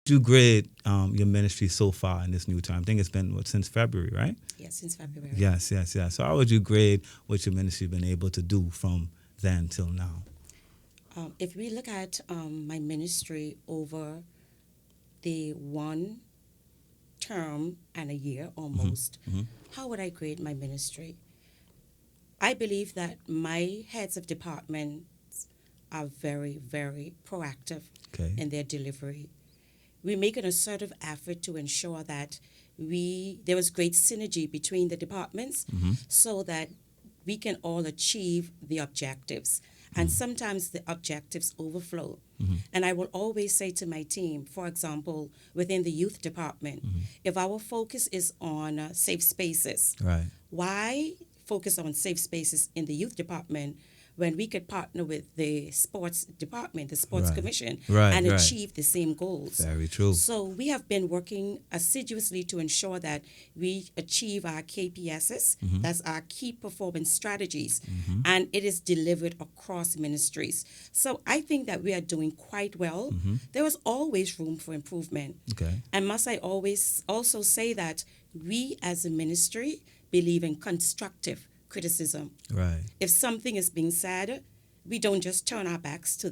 You grade your ministry so far in this new term? I think it's been since February, right? Yes, since February. Yes. So how would you grade what your ministry been able to do from then till now? If we look at my ministry over the one term and a year almost, how would I grade my ministry? I believe that my heads of departments are very, very proactive Okay. in their delivery. We make an assertive effort to ensure that there is great synergy between the departments so that we can all achieve the objectives. And sometimes the objectives overflow. And I will always say to my team, for example, within the youth department, if our focus is on safe spaces, Right. why focus on safe spaces in the youth department when we could partner with the sports department, the sports Right. commission, Right, and right. achieve the same goals? Very true. So we have been working assiduously to ensure that we achieve our KPSs, that's our key performance strategies, and it is delivered across ministries. So I think that we are doing quite well. There is always room for improvement. Okay. And must I always also say that we as a ministry believe in constructive criticism. Right. If something is being said, we don't just turn our backs to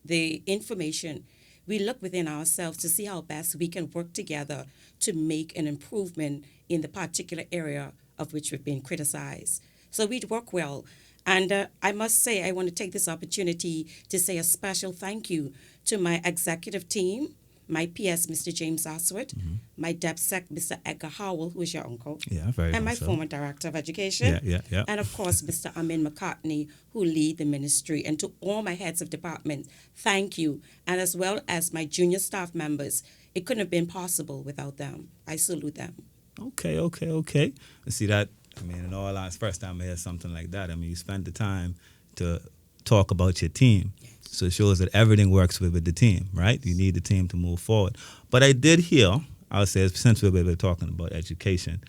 the information. We look within ourselves to see how best we can work together to make an improvement in the particular area of which we've been criticized. So we work well. And I must say, I want to take this opportunity to say a special thank you to my executive team, my PS, Mr. James Oswald, my DepSec, Mr. Edgar Howell, who is your uncle, Yeah, very and my much so. former Director of Education, Yeah. and of course, Mr. Amin McCartney, who lead the ministry, and to all my heads of department, thank you, and as well as my junior staff members. It couldn't have been possible without them. I salute them. Okay. See that? I mean, in all honesty, first time I hear something like that. I mean, you spend the time to talk about your team. So it shows that everything works with the team, right? You need the team to move forward. But I did hear, I would say, since we're talking about education,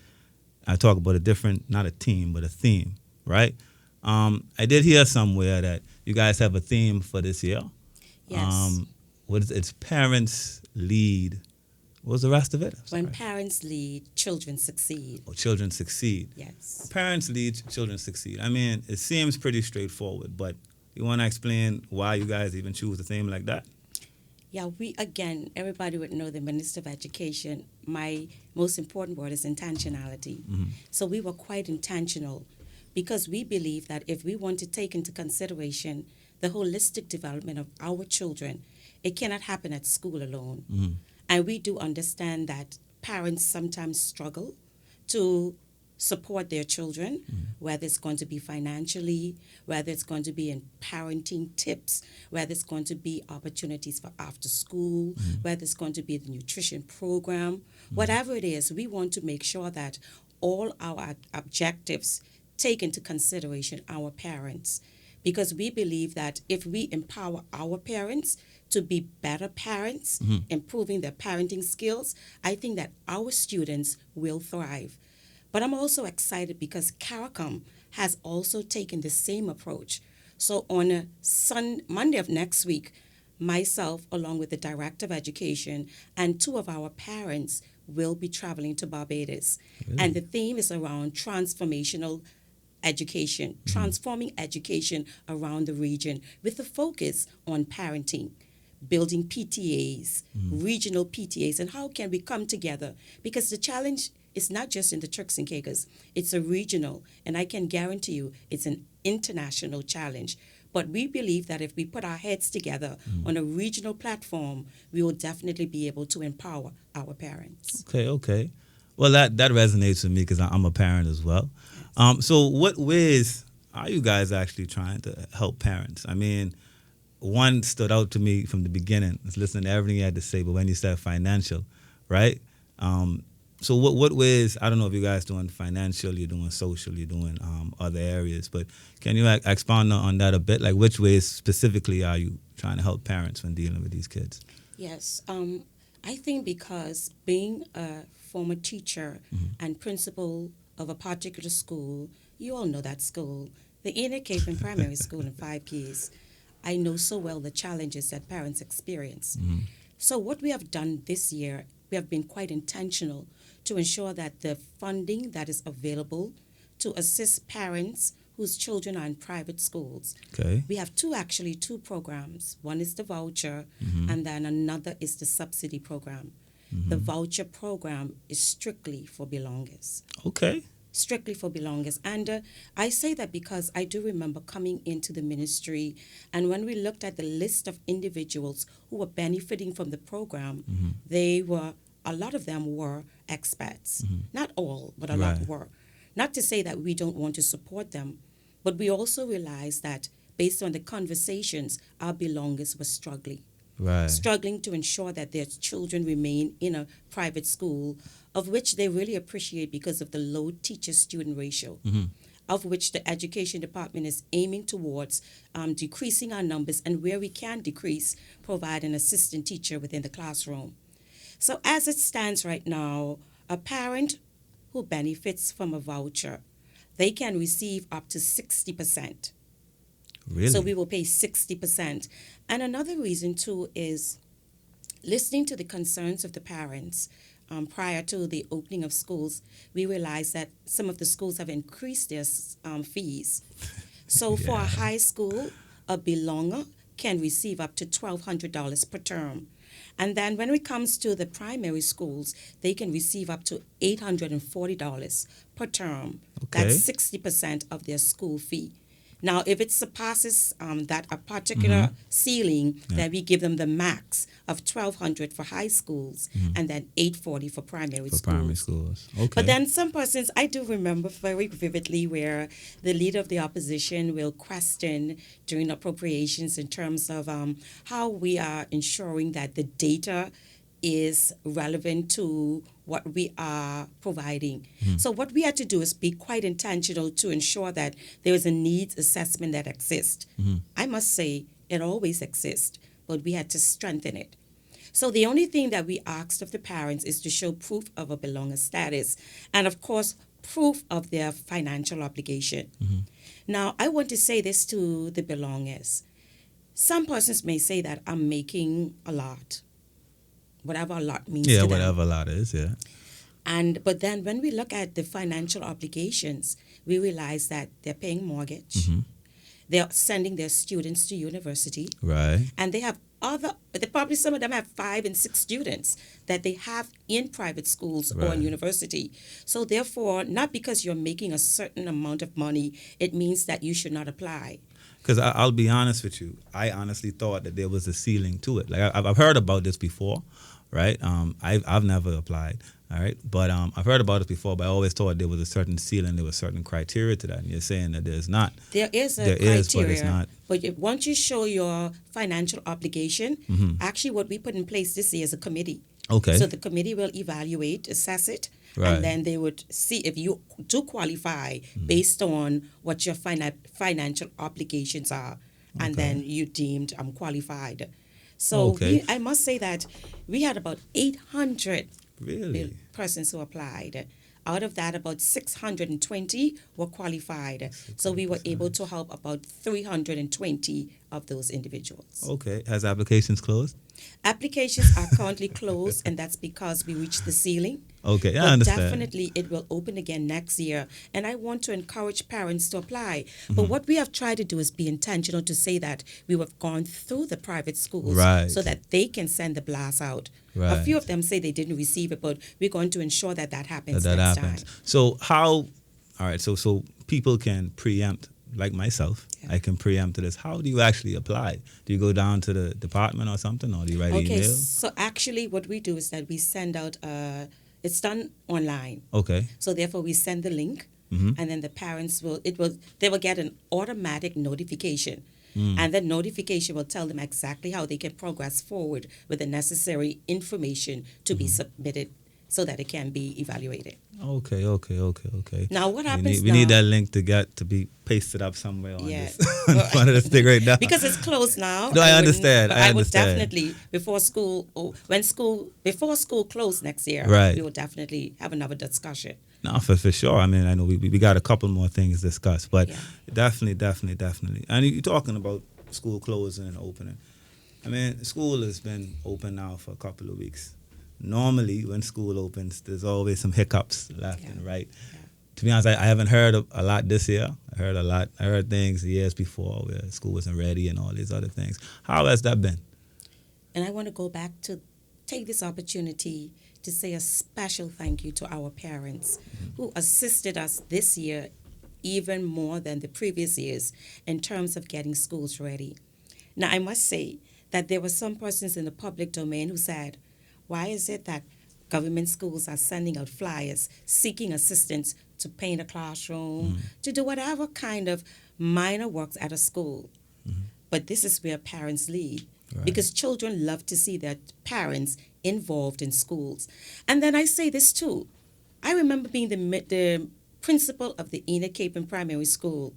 I talk about a different, not a team, but a theme, right? I did hear somewhere that you guys have a theme for this year. Yes. What is it? It's parents lead. What was the rest of it? When parents lead, children succeed. Oh, children succeed. Yes. Parents lead, children succeed. I mean, it seems pretty straightforward, but you want to explain why you guys even choose a theme like that? Yeah, everybody would know the Minister of Education, my most important word is intentionality. So we were quite intentional because we believe that if we want to take into consideration the holistic development of our children, it cannot happen at school alone. And we do understand that parents sometimes struggle to support their children, whether it's going to be financially, whether it's going to be in parenting tips, whether it's going to be opportunities for after school, whether it's going to be the nutrition program, whatever it is, we want to make sure that all our objectives take into consideration our parents. Because we believe that if we empower our parents to be better parents, improving their parenting skills, I think that our students will thrive. But I'm also excited because CARICOM has also taken the same approach. So on a Monday of next week, myself, along with the Director of Education, and two of our parents will be traveling to Barbados. Really? And the theme is around transformational education, transforming education around the region with a focus on parenting, building PTAs, regional PTAs, and how can we come together? Because the challenge is not just in the Turks and Caicos, it's a regional, and I can guarantee you it's an international challenge. But we believe that if we put our heads together on a regional platform, we will definitely be able to empower our parents. Okay. Well, that resonates with me because I'm a parent as well. So what ways are you guys actually trying to help parents? I mean, one stood out to me from the beginning. It's listening to everything you had to say, but when you said financial, right? So what ways, I don't know if you guys doing financial, you're doing social, you're doing other areas, but can you expound on that a bit? Like which ways specifically are you trying to help parents when dealing with these kids? Yes. I think because being a former teacher and principal of a particular school, you all know that school, the Inner Cape Primary School in 5 Keys, I know so well the challenges that parents experience. So what we have done this year, we have been quite intentional to ensure that the funding that is available to assist parents whose children are in private schools. Okay. We have two programs. One is the voucher, and then another is the subsidy program. The voucher program is strictly for belongers. Okay. Strictly for belongers. And I say that because I do remember coming into the ministry, and when we looked at the list of individuals who were benefiting from the program, a lot of them were expats. Not all, but a lot were. Not to say that we don't want to support them, but we also realized that based on the conversations, our belongers were struggling. Struggling to ensure that their children remain in a private school, of which they really appreciate because of the low teacher-student ratio, of which the education department is aiming towards decreasing our numbers, and where we can decrease, provide an assistant teacher within the classroom. So as it stands right now, a parent who benefits from a voucher, they can receive up to 60%. Really? So we will pay 60%. And another reason, too, is listening to the concerns of the parents. Prior to the opening of schools, we realized that some of the schools have increased their fees. So for a high school, a belonger can receive up to $1,200 per term. And then when it comes to the primary schools, they can receive up to $840 per term. Okay. That's 60% of their school fee. Now, if it surpasses that a particular ceiling, then we give them the max of 1,200 for high schools and then 840 for primary For schools. primary schools. Okay. But then some persons, I do remember very vividly where the leader of the opposition will question during appropriations in terms of how we are ensuring that the data is relevant to what we are providing. So what we had to do is be quite intentional to ensure that there is a needs assessment that exists. I must say it always exists, but we had to strengthen it. So the only thing that we asked of the parents is to show proof of a belonger status and, of course, proof of their financial obligation. Now, I want to say this to the belongers. Some persons may say that I'm making a lot, whatever a lot means to them. Whatever a lot is, yeah. But then when we look at the financial obligations, we realize that they're paying mortgage, they're sending their students to university, Right. and they have probably some of them have 5 and 6 students that they have in private schools or in Right. university. So therefore, not because you're making a certain amount of money, it means that you should not apply. Because I'll be honest with you, I honestly thought that there was a ceiling to it. Like I've heard about this before, right? I've never applied, all right, but I've heard about it before. But I always thought there was a certain ceiling, there was certain criteria to that. And you're saying that there's not. There is a There criteria, is, but it's not. but once you show your financial obligation, actually what we put in place this year is a committee. Okay. So the committee will evaluate, assess it, Right. and then they would see if you do qualify based on what your financial obligations are, and Okay. then you deemed qualified. So Okay. I must say that we had about 800 Really? persons who applied. Out of that, about 620 were qualified. So we were able to help about 320 of those individuals. Okay. Has applications closed? Applications are currently closed, and that's because we reached the ceiling. Okay, I But understand. definitely it will open again next year. And I want to encourage parents to apply. But what we have tried to do is be intentional to say that we have gone through the private schools Right. so that they can send the blast out. A Right. few of them say they didn't receive it, but we're going to ensure that happens That next happens. time. So how? All right. So people can preempt, like myself. Yeah. I can preempt to this. How do you actually apply? Do you go down to the department or something, or do you write Okay, email? so actually what we do is that we send out, it's done online. Okay. So therefore, we send the link, Mm-hmm. and then the parents they will get an automatic notification, Mm. and that notification will tell them exactly how they can progress forward with the necessary information to Mm-hmm. be submitted, so that it can be evaluated. Okay. Now, what happens We need now- that link to be pasted up somewhere on Yeah. this on front of this thing right now. Because it's closed now. No, I wouldn't- understand, but I I would understand. definitely before school closed next year. Right. We will definitely have another discussion. No, for sure. I mean, I know we got a couple more things to discuss, but Yeah. definitely. And you're talking about school closing and opening. I mean, school has been open now for a couple of weeks. Normally, when school opens, there's always some hiccups left Yeah. and right. Yeah. To be honest, I haven't heard a lot this year. I heard a lot. I heard things the years before where school wasn't ready and all these other things. How has that been? And I want to go back to take this opportunity to say a special thank you to our parents who assisted us this year even more than the previous years in terms of getting schools ready. Now, I must say that there were some persons in the public domain who said, why is it that government schools are sending out flyers seeking assistance to paint a classroom, to do whatever kind of minor works at a school? But this is where parents lead. Right. Because children love to see their parents involved in schools. And then I say this too. I remember being the principal of the Enid Capon Primary School.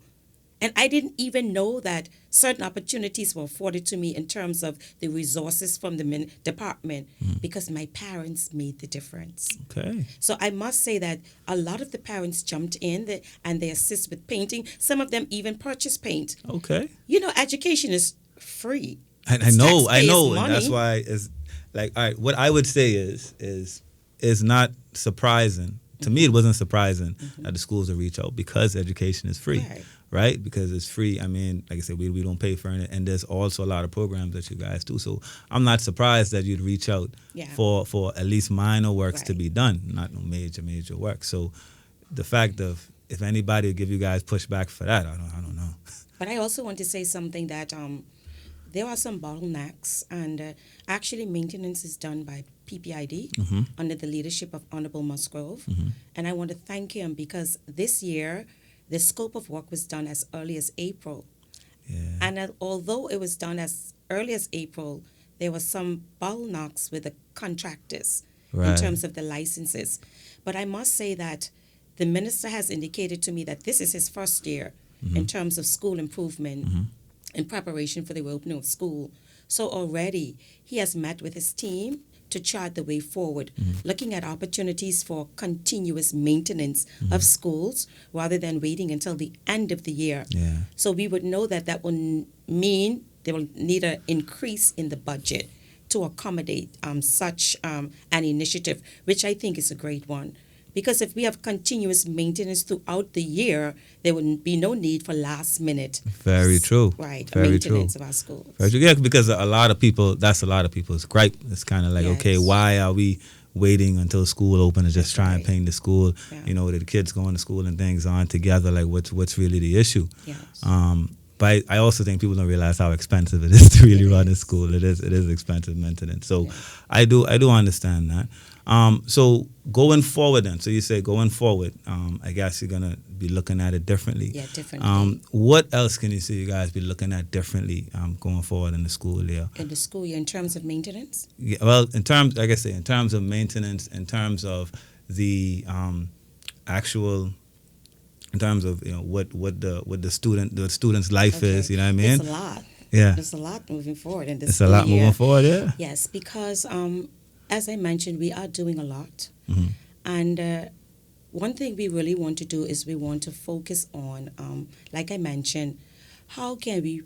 And I didn't even know that certain opportunities were afforded to me in terms of the resources from the department because my parents made the difference. Okay. So I must say that a lot of the parents jumped in and they assist with painting. Some of them even purchase paint. Okay. You know, education is free. I It's know, taxpayers' and that's money. why it's like, all right. What I would say is not surprising. To me, it wasn't surprising that the schools will reach out because education is free, right? Because it's free. I mean, like I said, we don't pay for it, and there's also a lot of programs that you guys do. So I'm not surprised that you'd reach out Yeah. for at least minor works to Right. be done, not no major work. So the fact of if anybody will give you guys pushback for that, I don't know. But I also want to say something that there are some bottlenecks, and actually maintenance is done by PPID under the leadership of Honorable Musgrove. And I want to thank him because this year the scope of work was done as early as April. Yeah. And although it was done as early as April, there were some bottlenecks with the contractors in Right. terms of the licenses. But I must say that the minister has indicated to me that this is his first year in terms of school improvement in preparation for the reopening of school. So already he has met with his team to chart the way forward, looking at opportunities for continuous maintenance of schools rather than waiting until the end of the year. Yeah. So we would know that that will mean they will need an increase in the budget to accommodate such an initiative, which I think is a great one. Because if we have continuous maintenance throughout the year, there would be no need for last minute. Very true. Right, Very maintenance true. of our schools. Very true. Yeah, because a lot of people, that's a lot of people's gripe. It's kind of like, Yes. okay, why are we waiting until school open to just That's try and right. paint the school? Yeah. You know, the kids going to school and things aren't together. Like, what's really the issue? Yes. But I also think people don't realize how expensive it is to really run a school. It is expensive maintenance. So Yeah. I do understand that. So going forward then, so you say going forward, I guess you're gonna be looking at it differently. Yeah, differently. What else can you see you guys be looking at differently going forward in the school year? In the school year, in terms of maintenance? Yeah, well, in terms, like I say, in terms of maintenance, in terms of the actual, in terms of what the student's life is, you know what I mean? It's a lot. Yeah, There's a lot moving forward in this it's a lot year. moving forward. Yeah. Yes, because as I mentioned, we are doing a lot. Mhm. And one thing we really want to do is we want to focus on, like I mentioned, how can we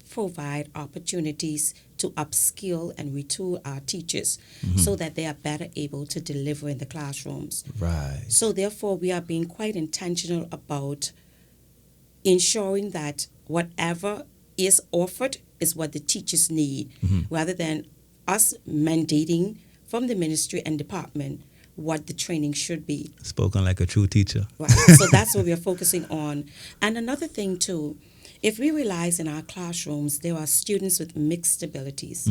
provide opportunities to upskill and retool our teachers so that they are better able to deliver in the classrooms. Right. So therefore, we are being quite intentional about ensuring that whatever is offered is what the teachers need, rather than us mandating from the ministry and department what the training should be. Spoken like a true teacher. Right. So that's what we are focusing on. And another thing too, if we realize in our classrooms there are students with mixed abilities.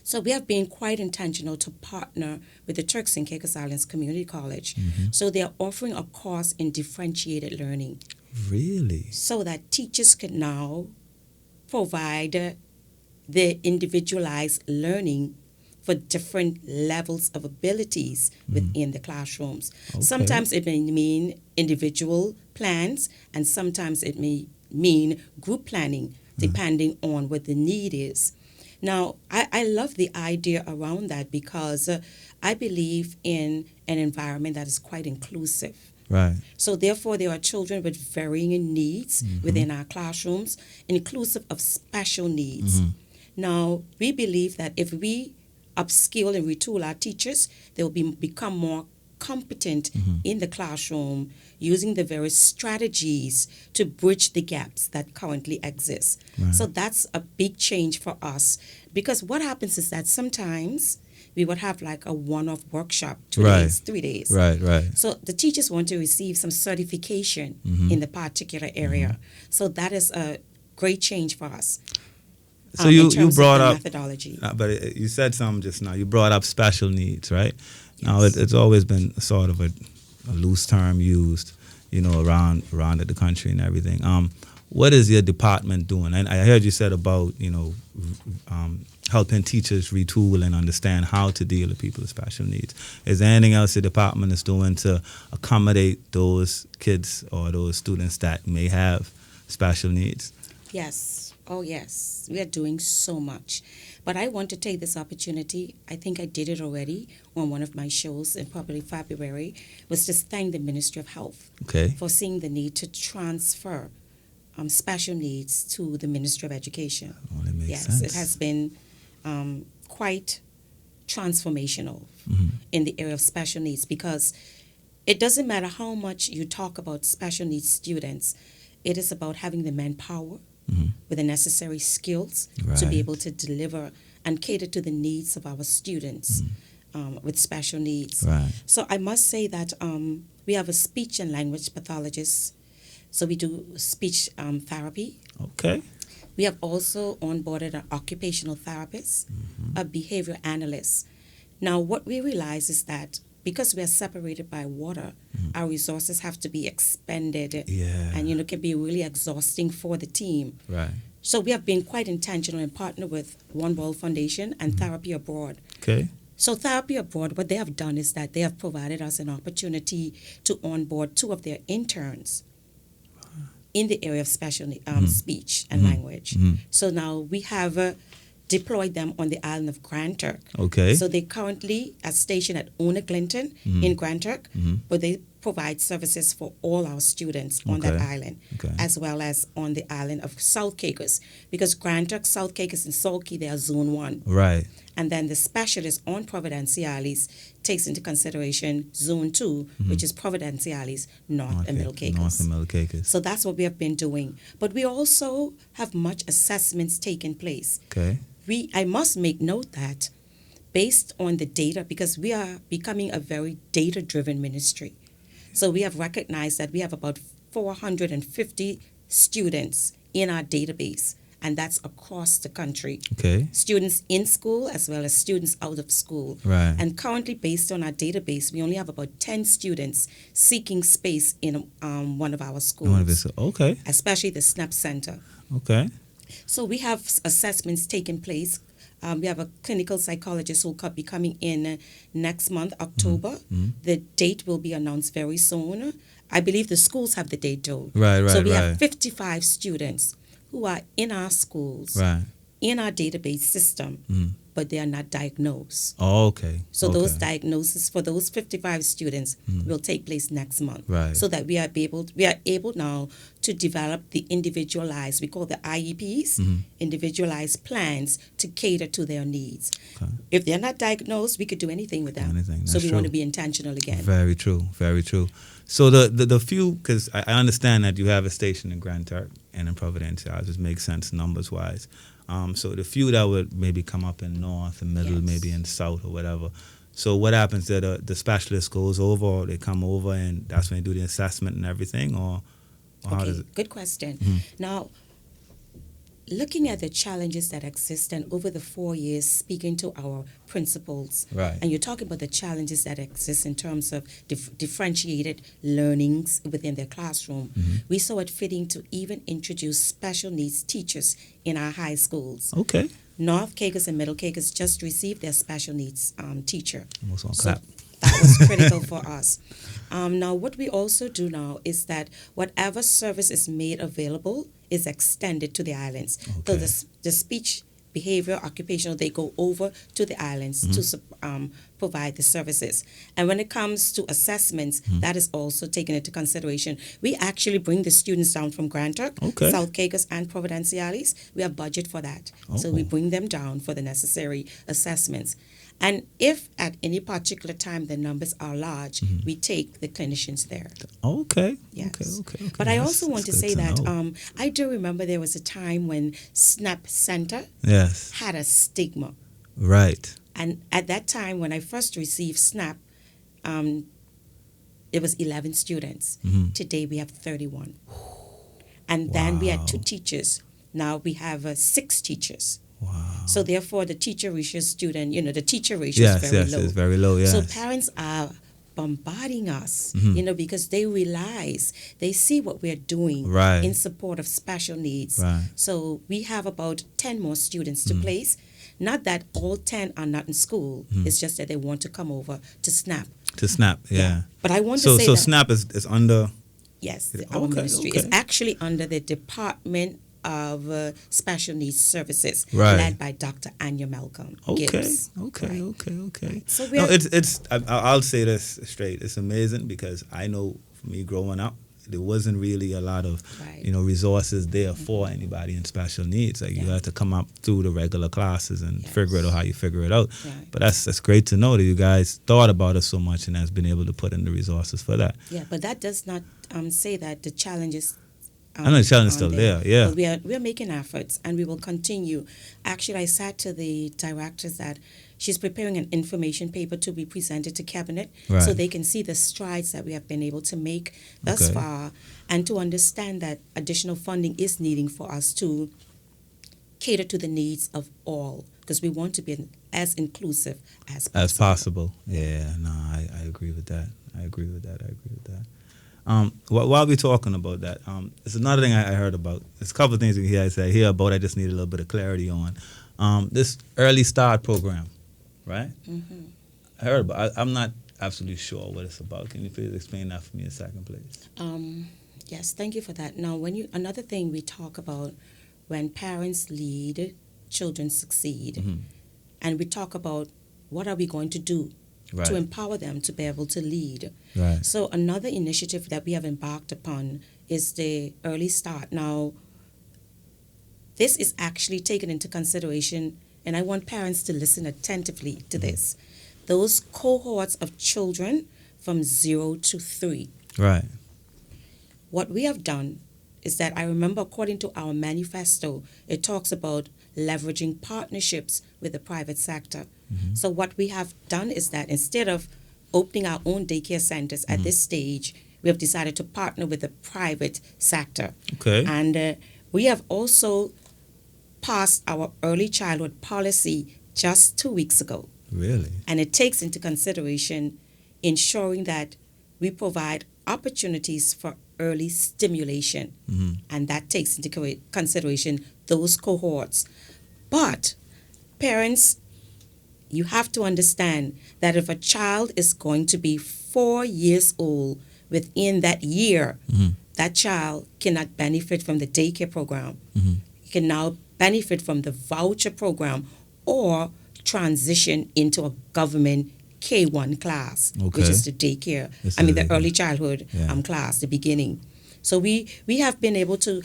So we have been quite intentional to partner with the Turks and Caicos Islands Community College. So they are offering a course in differentiated learning Really? so that teachers can now provide the individualized learning for different levels of abilities within the classrooms. Okay. Sometimes it may mean individual plans, and sometimes it may mean group planning, depending on what the need is. Now, I love the idea around that because I believe in an environment that is quite inclusive. Right. So therefore, there are children with varying needs within our classrooms, inclusive of special needs. Now, we believe that if we upskill and retool our teachers, they will become more competent in the classroom using the various strategies to bridge the gaps that currently exist. Right. So that's a big change for us, because what happens is that sometimes we would have like a one-off workshop, 2 Right. days, 3 days. Right. Right. So the teachers want to receive some certification in the particular area. So that is a great change for us. So in you terms brought of the up, methodology. but you said something just now. You brought up special needs, right? Now Yes. it's always been sort of a loose term used, around the country and everything. What is your department doing? And I heard you said about helping teachers retool and understand how to deal with people with special needs. Is there anything else the department is doing to accommodate those kids or those students that may have special needs? Yes. Oh, yes. We are doing so much. But I want to take this opportunity. I think I did it already on one of my shows in probably February, was just thank the Ministry of Health Okay. for seeing the need to transfer special needs to the Ministry of Education. Well, that makes Yes, sense. it has been quite transformational Mm-hmm. in the area of special needs, because it doesn't matter how much you talk about special needs students, it is about having the manpower with the necessary skills to Right. be able to deliver and cater to the needs of our students with special needs. Right. So I must say that we have a speech and language pathologist So we do speech therapy. Okay. We have also onboarded an occupational therapist, a behavior analyst. Now, what we realize is that because we are separated by water, our resources have to be expended, Yeah. and can be really exhausting for the team. Right. So we have been quite intentional in partner with One World Foundation and Therapy Abroad. Okay. So Therapy Abroad, what they have done is that they have provided us an opportunity to onboard 2 of their interns in the area of special speech and language. So now we have deployed them on the island of Grand Turk. Okay. So they currently are stationed at Una Clinton in Grand Turk, but they provide services for all our students on that Okay. island, Okay. as well as on the island of South Caicos, because Grand Turk, South Caicos, and Salt Key, they are Zone 1. Right. And then the specialist on Providenciales takes into consideration Zone 2, which is Providenciales, North and Middle Caicos. North and Middle Caicos. So that's what we have been doing. But we also have much assessments taking place. Okay. I must make note that based on the data, because we are becoming a very data-driven ministry. So we have recognized that we have about 450 students in our database, and that's across the country. Okay. Students in school as well as students out of school. Right. And currently, based on our database, we only have about 10 students seeking space in one of our schools, One of his. Okay. especially the SNAP Center. Okay. So we have assessments taking place. We have a clinical psychologist who will be coming in next month, October. The date will be announced very soon. I believe the schools have the date though. Right. So we Right. have 55 students who are in our schools, Right. in our database system, but they are not diagnosed. Oh, okay. So okay. those diagnoses for those 55 students will take place next month. Right. So that we are able now to develop the individualized, we call the IEPs, individualized plans to cater to their needs. Okay. If they're not diagnosed, we could do anything with them. Anything, So that's we want to true. be intentional again. Very true. Very true. So the few, because I understand that you have a station in Grand Turk and in Providencia, it just makes sense numbers wise. So the few that would maybe come up in North and Middle, Yes. maybe in South or whatever. So what happens there? The specialist goes over, or they come over, and that's when they do the assessment and everything, or how does Okay, it? good question. Now, looking at the challenges that exist, and over the 4 years, speaking to our principals, Right. and you're talking about the challenges that exist in terms of differentiated learnings within their classroom, we saw it fitting to even introduce special needs teachers in our high schools. Okay. North Caicos and Middle Caicos just received their special needs teacher. Almost on So clap. that was critical for us. Now, what we also do now is that whatever service is made available is extended to the islands. So Okay. the speech, behavior, occupational, they go over to the islands to provide the services. And when it comes to assessments, that is also taken into consideration. We actually bring the students down from Grand Turk, Okay. South Caicos, and Providenciales. We have budget for that. So we Oh. bring them down for the necessary assessments. And if at any particular time the numbers are large, we take the clinicians there. Okay. Yes. Okay. But I That's- also want to that's say good that know. I do remember there was a time when SNAP Center Yes. had a stigma. Right. And at that time, when I first received SNAP, it was 11 students. Today we have 31. And then we had 2 Wow. teachers. Now we have 6 teachers. Wow. So therefore, the teacher ratio student, the teacher ratio Yes. is very Yes. low. It's very low. Yes. So parents are bombarding us, because they realize, they see what we're doing Right. in support of special needs. Right. So we have about 10 more students to place. Not that all 10 are not in school. It's just that they want to come over to SNAP. To SNAP. Yeah. But I want So to say so that, SNAP is under. yes, our Okay, ministry okay. is actually under the Department of Special Needs Services, Right. led by Dr. Anya Malcolm Okay. Gibbs. Okay. Right. Okay. So we No, are, it's. I'll say this straight. It's amazing because I know for me growing up, there wasn't really a lot of Right. resources there for anybody in special needs. Like you Yeah. had to come up through the regular classes and Yes. figure it out how you figure it out. Right. But that's great to know that you guys thought about it so much and has been able to put in the resources for that. yeah, but that does not say that the challenges. I know the challenge is aren't still there. Yeah. But we are making efforts, and we will continue. Actually, I said to the directors that She's preparing an information paper to be presented to cabinet Right. so they can see the strides that we have been able to make thus Okay. far, and to understand that additional funding is needing for us to cater to the needs of all, because we want to be as inclusive as possible. As possible. Yeah, no, I agree with that. I agree with that. While we're talking about that, it's another thing I heard about. There's a couple of things I hear about. I just need a little bit of clarity on this early start program, right? Mm-hmm. I heard about. I'm not absolutely sure what it's about. Can you please explain that for me a second, please? Yes, thank you for that. Now, another thing we talk about when parents lead, children succeed, Mhm. and we talk about what are we going to do Right. to empower them to be able to lead. Right. So another initiative that we have embarked upon is the Early Start. Now, this is actually taken into consideration, and I want parents to listen attentively to this. Those cohorts of children from 0 to 3. Right. What we have done is that I remember, according to our manifesto, it talks about leveraging partnerships with the private sector. Mhm. So what we have done is that instead of opening our own daycare centers at this stage, we have decided to partner with the private sector. Okay. And we have also passed our early childhood policy just 2 weeks ago. Really? And it takes into consideration ensuring that we provide opportunities for early stimulation. Mhm. And that takes into consideration those cohorts. But parents, you have to understand that if a child is going to be 4 years old within that year, Mhm. that child cannot benefit from the daycare program. Mhm. You can now benefit from the voucher program or transition into a government K1 class, which Okay. is the daycare, This the is- early childhood Yeah. class, the beginning. So we have been able to,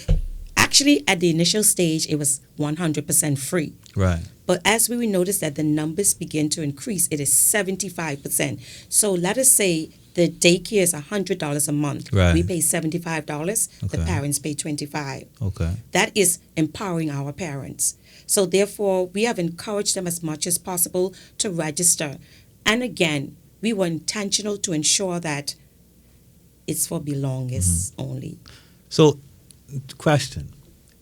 actually at the initial stage, it was 100% free. Right. But as we notice that the numbers begin to increase, it is 75%. So let us say the daycare is $100 a month. Right. We pay $75. The Okay. parents pay $25. Okay. That is empowering our parents. So therefore, we have encouraged them as much as possible to register. And again, we were intentional to ensure that it's for belongers only. So, question: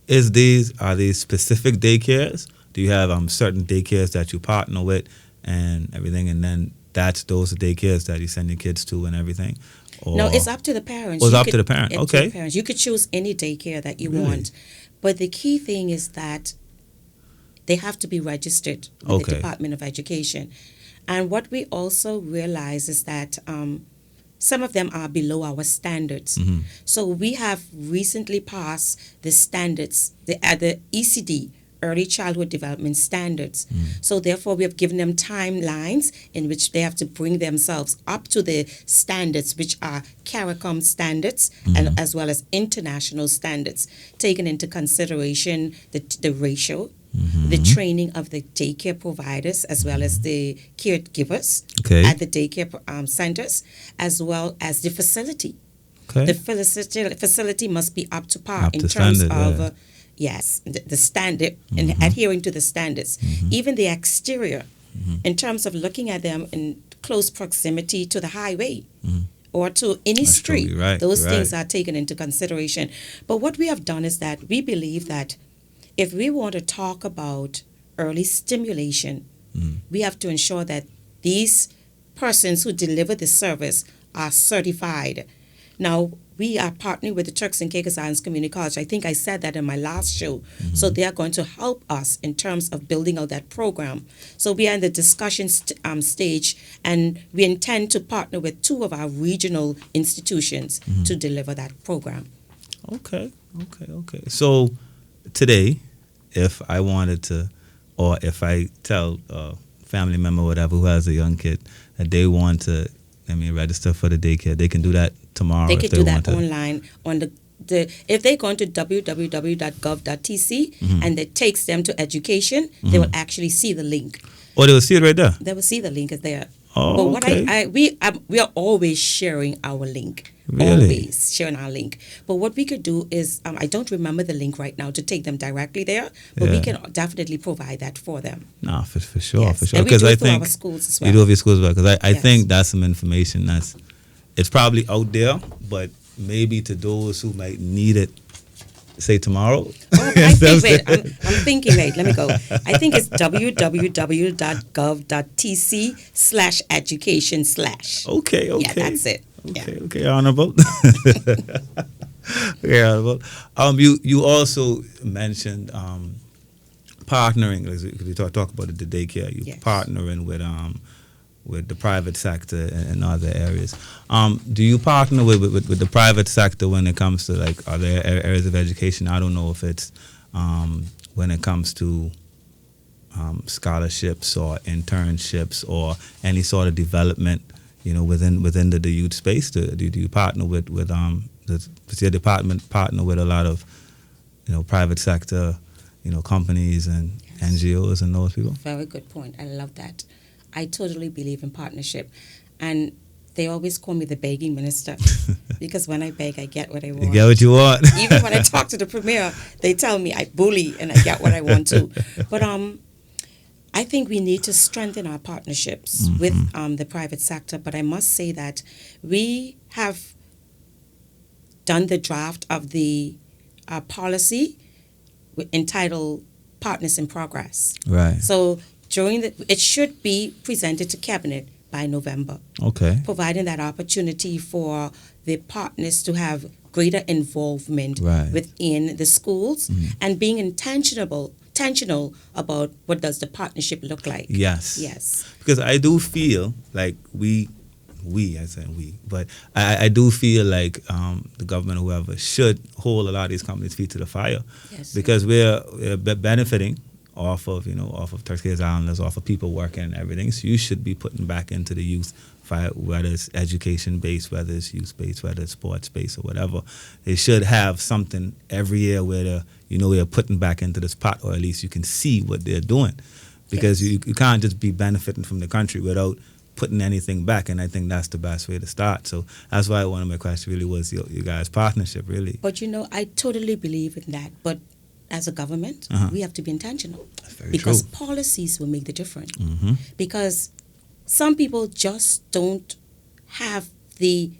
are these specific daycares? Do you have certain daycares that you partner with and everything, and then those are daycares that you send your kids to and everything? Or, No, it's up to the parents. Oh, it's You up to the parent. it's up to Okay. the parents. You could choose any daycare that you Really? want. But the key thing is that they have to be registered with the Okay. Department of Education. And what we also realize is that some of them are below our standards. Mhm. So we have recently passed the standards, the ECD, Early Childhood Development Standards. So therefore, we have given them timelines in which they have to bring themselves up to the standards, which are CARICOM standards, and as well as international standards, taking into consideration the ratio, the training of the daycare providers, as well as the caregivers Okay. at the daycare centers, as well as the facility. Okay. The facility must be up to par Up in to terms standard, of, yeah. yes, the standard and adhering to the standards. Even the exterior, in terms of looking at them in close proximity to the highway or to any That's street. totally right, Those right. things are taken into consideration. But what we have done is that we believe that if we want to talk about early stimulation, we have to ensure that these persons who deliver the service are certified. Now, we are partnering with the Turks and Caicos Islands Community College. I think I said that in my last show. So they are going to help us in terms of building out that program. So we are in the discussion stage, and we intend to partner with 2 of our regional institutions to deliver that program. Okay. So today, if I wanted to, or if I tell a family member, whatever, who has a young kid, that they want to, register for the daycare, they can do that tomorrow. They if could they do want that to. online on the if they go to www.gov.tc and it takes them to education, they will actually see the link. Oh, they'll see it right there. They will see the link is there. Oh, But what okay. we are always sharing our link Really? Always sharing our link. But what we could do is, I don't remember the link right now to take them directly there, but we Yeah. can definitely provide that for them. No, for sure, Yes. for sure. And we Because do I it through think our schools as you do well. have your schools well. Because I Yes. think that's some information it's probably out there, but maybe to those who might need it, say tomorrow. Oh, I think, wait, I'm thinking, wait, let me go. I think it's www.gov.tc/education/. Okay. Yeah, that's it. Okay, okay, Honorable. Okay, Honorable. You also mentioned partnering. As we talk about the daycare. You Yes. partnering with the private sector and other areas. Do you partner with the private sector when it comes to like other areas of education? I don't know if it's when it comes to scholarships or internships or any sort of development, within the youth space. Do you partner with does your department partner with a lot of private sector companies and NGOs and those people? Very good point. I love that. I totally believe in partnership. And they always call me the begging minister because when I beg, I get what I want. You get what you want. Even when I talk to the premier, they tell me I bully and I get what I want to. But I think we need to strengthen our partnerships with the private sector. But I must say that we have done the draft of the policy entitled Partners in Progress. Right. So it should be presented to cabinet by November, Okay. providing that opportunity for the partners to have greater involvement Right. within the schools and being intentional about what does the partnership look like. Yes. Yes. Because I do feel like but I do feel like the government, whoever, should hold a lot of these companies' feet to the fire. Yes. Because we're benefiting off of Turks Islanders, off of people working and everything. So you should be putting back into the youth, whether it's education based, whether it's youth based, whether it's sports based or whatever. They should have something every year where they're putting back into this pot, or at least you can see what they're doing. Because Yes. you can't just be benefiting from the country without putting anything back, and I think that's the best way to start. So that's why one of my questions really was your guys' partnership, really. But I totally believe in that. But as a government, we have to be intentional. That's very Because true. policies will make the difference. Mm-hmm. Because some people just don't have the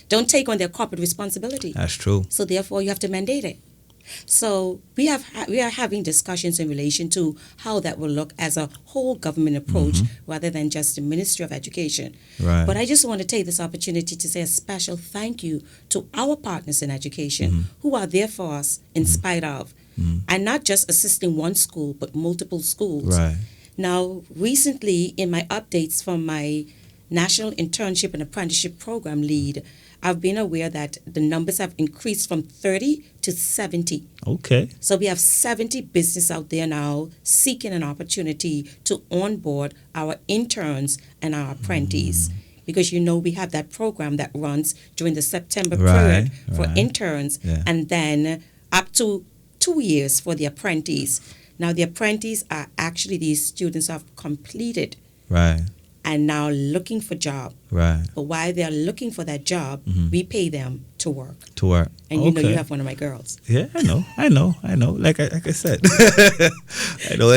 don't take on their corporate responsibility. That's true. So therefore, you have to mandate it. So we are having discussions in relation to how that will look as a whole government approach rather than just the Ministry of Education. Right. But I just want to take this opportunity to say a special thank you to our partners in education who are there for us in spite of, and not just assisting one school but multiple schools. Right. Now, recently in my updates from my National Internship and Apprenticeship Program lead, I've been aware that the numbers have increased from 30 to 70. Okay. So we have 70 businesses out there now seeking an opportunity to onboard our interns and our apprentices. Because we have that program that runs during the September period for interns, Yeah. and then up to 2 years for the apprentice. Now the apprentices are actually these students who have completed Right. and now looking for job. Right. But while they're looking for that job, we pay them to work. To work. And okay. you have one of my girls. Yeah, I know. Like I said, I know.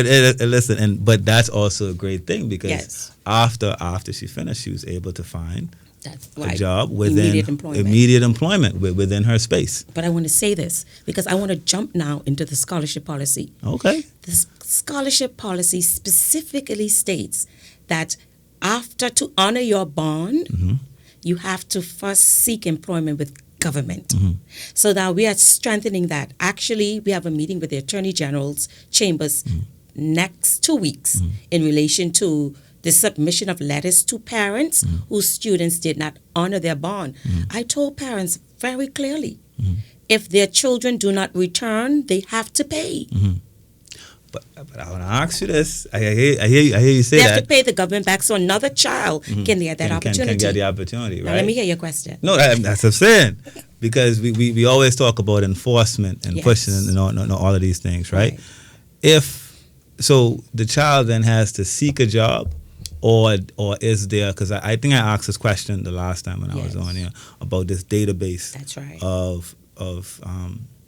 Listen, but that's also a great thing because Yes. after she finished, she was able to find That's a right. job within Immediate employment. within her space. But I want to say this because I want to jump now into the scholarship policy. Okay. The scholarship policy specifically states that to honor your bond, you have to first seek employment with government. So now we are strengthening that. Actually, we have a meeting with the Attorney General's chambers next 2 weeks in relation to the submission of letters to parents whose students did not honor their bond. I told parents very clearly, if their children do not return, they have to pay. But I want to ask you this. I hear you say They that. have to pay the government back so another child can get that opportunity. Can get the opportunity, right? Now, let me hear your question. No, that's what I'm saying. Because we always talk about enforcement and Yes. pushing and all of these things, right? So the child then has to seek a job, or is there? Because I think I asked this question the last time when I was Yes. on here about this database That's right. of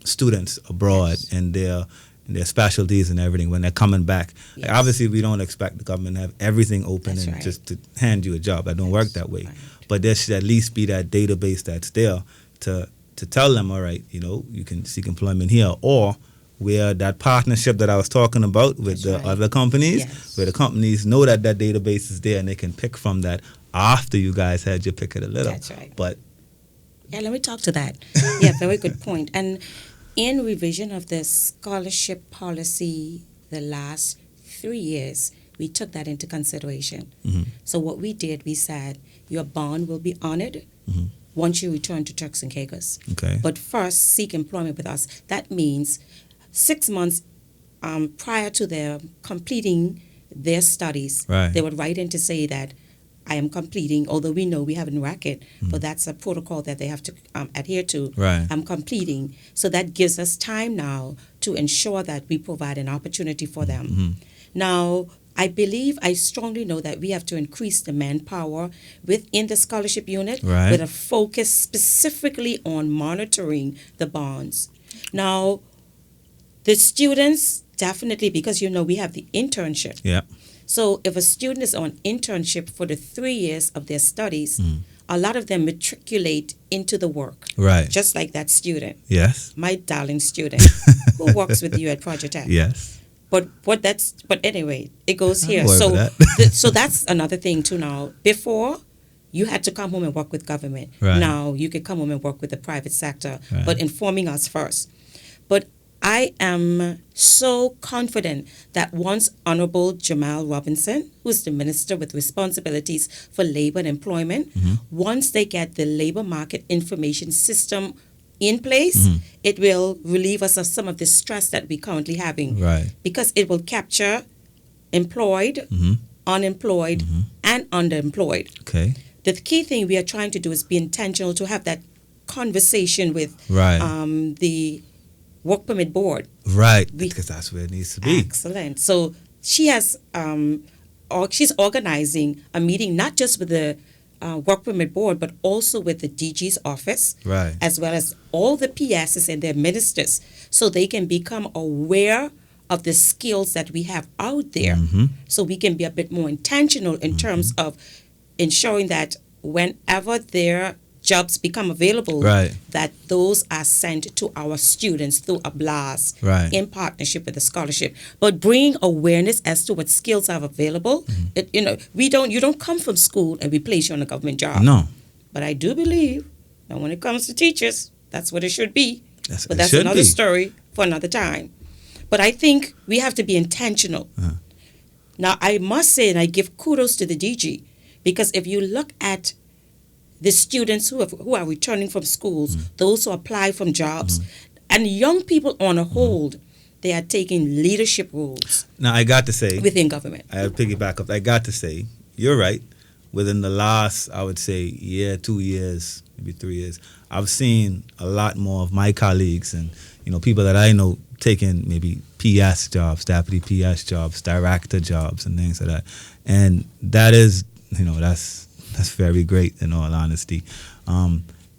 students abroad Yes. and their specialties and everything when they're coming back. Like, Yes. obviously, we don't expect the government to have everything open That's and right. just to hand you a job. That don't work that way. Right. But there should at least be that database that's there to tell them, all right, you can seek employment here, or where that partnership that I was talking about with That's the right. other companies, Yes. where the companies know that database is there and they can pick from that after you guys had your pick of the litter. That's right. But Yeah, let me talk to that. Yeah, very good point. And in revision of the scholarship policy the last 3 years, we took that into consideration. Mhm. So what we did, we said your bond will be honored Mhm. once you return to Turks and Caicos. okay, But first, seek employment with us. That means 6 months prior to their completing their studies, Right. they would write in to say that I am completing, although we know we haven't record, but that's a protocol that they have to adhere to. Right. I'm completing. So that gives us time now to ensure that we provide an opportunity for them. Mhm. Now, I strongly know that we have to increase the manpower within the scholarship unit Right. with a focus specifically on monitoring the bonds. Now, the students definitely, because we have the internship. yeah, So if a student is on internship for the 3 years of their studies, Mm. a lot of them matriculate into the work, right, just like that student, yes, my darling student, who works with you at Project Tech. yes, But anyway, it goes I'm here. aware So of that. so that's another thing too now. Before, you had to come home and work with government. Right. Now you can come home and work with the private sector, Right. but informing us first. But I am so confident that once Honorable Jamal Robinson, who's the minister with responsibilities for labor and employment, Mm-hmm. once they get the labor market information system in place, Mm-hmm. it will relieve us of some of the stress that we're currently having. right, Because it will capture employed, hmm unemployed, and underemployed. okay, The key thing we are trying to do is be intentional to have that conversation with right, the work permit board. right, we- because that's where it needs to be. Excellent. So she has, she's organizing a meeting not just with the work permit board, but also with the DG's office, Right, as well as all the PSs and their ministers, so they can become aware of the skills that we have out there, Mhm. so we can be a bit more intentional in terms of ensuring that whenever their jobs become available, Right. that those are sent to our students through a blast Right. in partnership with the scholarship. But bringing awareness as to what skills are available. You don't come from school and we place you on a government job. No, But I do believe that when it comes to teachers, that's what it should be. that's, But it that's should another be. story for another time. But I think we have to be intentional. Uh-huh. Now, I must say, and I give kudos to the DG, because if you look at the students who are returning from schools, those who apply from jobs, and young people on a hold, they are taking leadership roles Now I got to say, within government. I piggyback up. I got to say, you're right. Within the last, I would say, year, 2 years, maybe 3 years, I've seen a lot more of my colleagues and people that I know taking maybe PS jobs, deputy PS jobs, director jobs, and things like that. And that is, that's very great. In all honesty,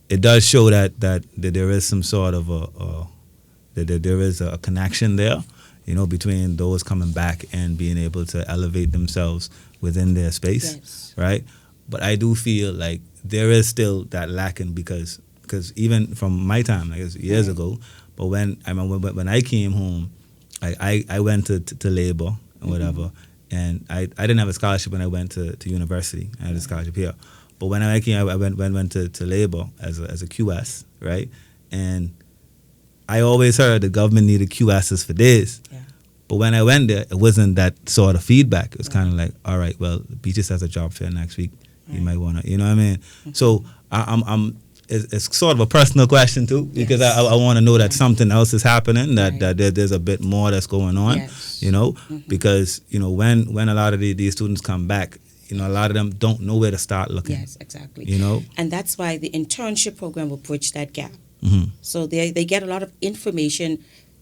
it does show that there is some sort of that there is a connection there, between those coming back and being able to elevate themselves within their space, Yes. right? But I do feel like there is still that lacking because even from my time, like it was years Right. ago, but when I came home, I went to labor and whatever, and I didn't have a scholarship when I went to university. I had a scholarship here, but when I came, I went to labor as a QS, right? And I always heard the government needed QSs for this. Yeah. But when I went there, it wasn't that sort of feedback. It was kind of like, all right, well, Beaches has a job fair next week. You might want to, you know what I mean? So it's sort of a personal question too, because Yes. I want to know that something else is happening, that there's a bit more that's going on, Yes. because, when a lot of these students come back, a lot of them don't know where to start looking, Yes, exactly. And that's why the internship program will bridge that gap. Mhm. So they get a lot of information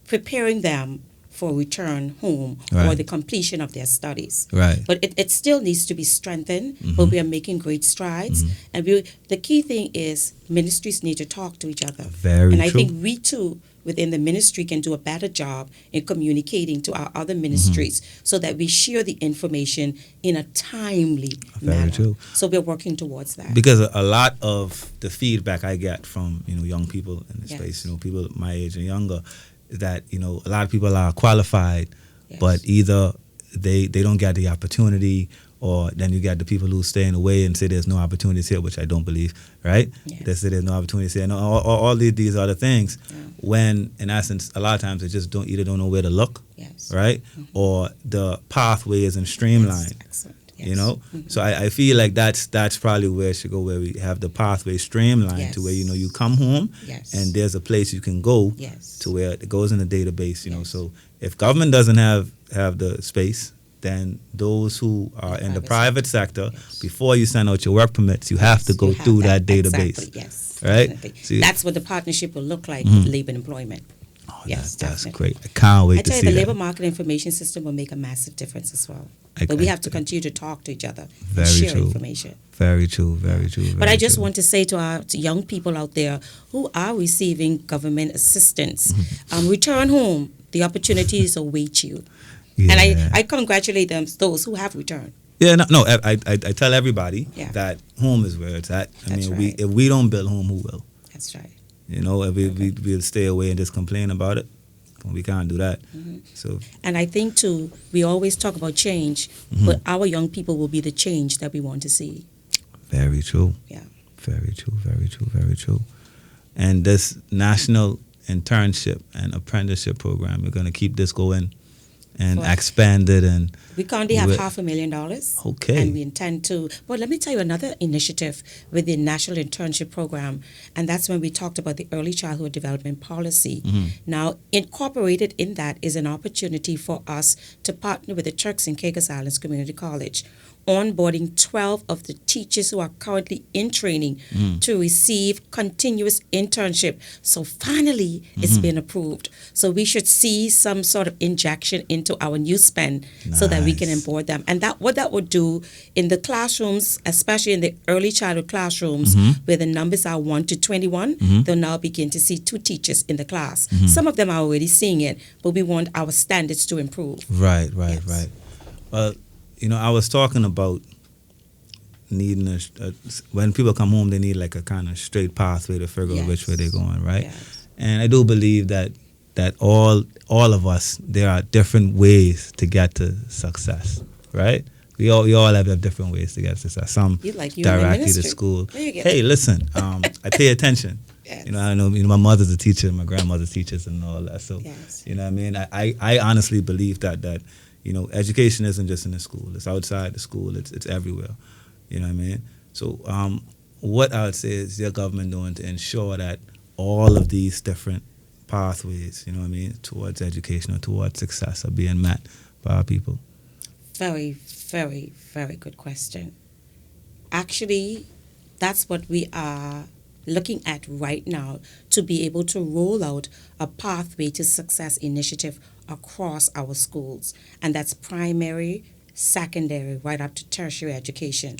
preparing them for return home or Right. the completion of their studies. Right. But it still needs to be strengthened, but we are making great strides. And the key thing is ministries need to talk to each other. Very And I true. think we too, within the ministry, can do a better job in communicating to our other ministries so that we share the information in a timely Very manner. true. So we're working towards that. Because a lot of the feedback I get from young people in the Yes. space, people my age and younger, is that a lot of people are qualified, Yes. but either they don't get the opportunity, or then you get the people who stay in the way and say there's no opportunities here, which I don't believe, right? Yes. They say there's no opportunities here, and all these other things. Yeah. When in essence, a lot of times they just don't know where to look, Yes. right? Or the pathway isn't streamlined. That's excellent. Yes. So I feel like that's probably where it should go, where we have the pathway streamlined to where Yes. you come home Yes. and there's a place you can go Yes. to where it goes in the database. Yes. So if government doesn't have the space, then those who are in the private sector, Yes. before you send out your work permits, you have to go You have through that database. Exactly, yes. Right? Definitely. See- That's what the partnership will look like with labor and employment. Oh, Yes, that's definitely. great. I can't wait I to tell you, see the that. labor market information system will make a massive difference as well. I- But we I- have to continue to talk to each other Very and share true. information. Very true. Very true. But I very just true. want to say to our young people out there who are receiving government assistance, return home. The opportunities await you. And Yeah. I congratulate them, those who have returned. Yeah, no. I tell everybody Yeah. that home is where it's at. That's right. if we don't build home, who will? That's right. If we'll stay away and just complain about it, we can't do that. So And I think, too, we always talk about change, but our young people will be the change that we want to see. very true. Yeah. Very true. Very true. Very true. And this national internship and apprenticeship program, we're going to keep this going and For- expand it. And We currently have Well, $500,000. Okay. And we intend to. But let me tell you another initiative with the National Internship Program, and that's when we talked about the Early Childhood Development Policy. Now, incorporated in that is an opportunity for us to partner with the Turks and Caicos Islands Community College, onboarding 12 of the teachers who are currently in training to receive continuous internship. So finally, it's been approved. So we should see some sort of injection into our new spend so that we can Nice. onboard them. And what that would do in the classrooms, especially in the early childhood classrooms, where the numbers are 1 to 21, they'll now begin to see 2 teachers in the class. Some of them are already seeing it, but we want our standards to improve. right. Yes. Well, I was talking about needing when people come home, they need like a kind of straight pathway to figure out which way they're going, right? Yes. And I do believe that all of us, there are different ways to get to success, right? We all have different ways to get to success. Some You like you in the directly to ministry. school. There you go. Hey, listen, I pay attention. Yes. I know. My mother's a teacher, my grandmother's teachers, and all that. So, Yes. what I mean. I honestly believe that education isn't just in the school. It's outside the school. It's everywhere. You know what I mean? So, what I would say is your government doing to ensure that all of these different pathways, towards education or towards success are being met by our people. Very, very, very good question. Actually, that's what we are looking at right now, to be able to roll out a pathway to success initiative across our schools. And that's primary, secondary, right up to tertiary education.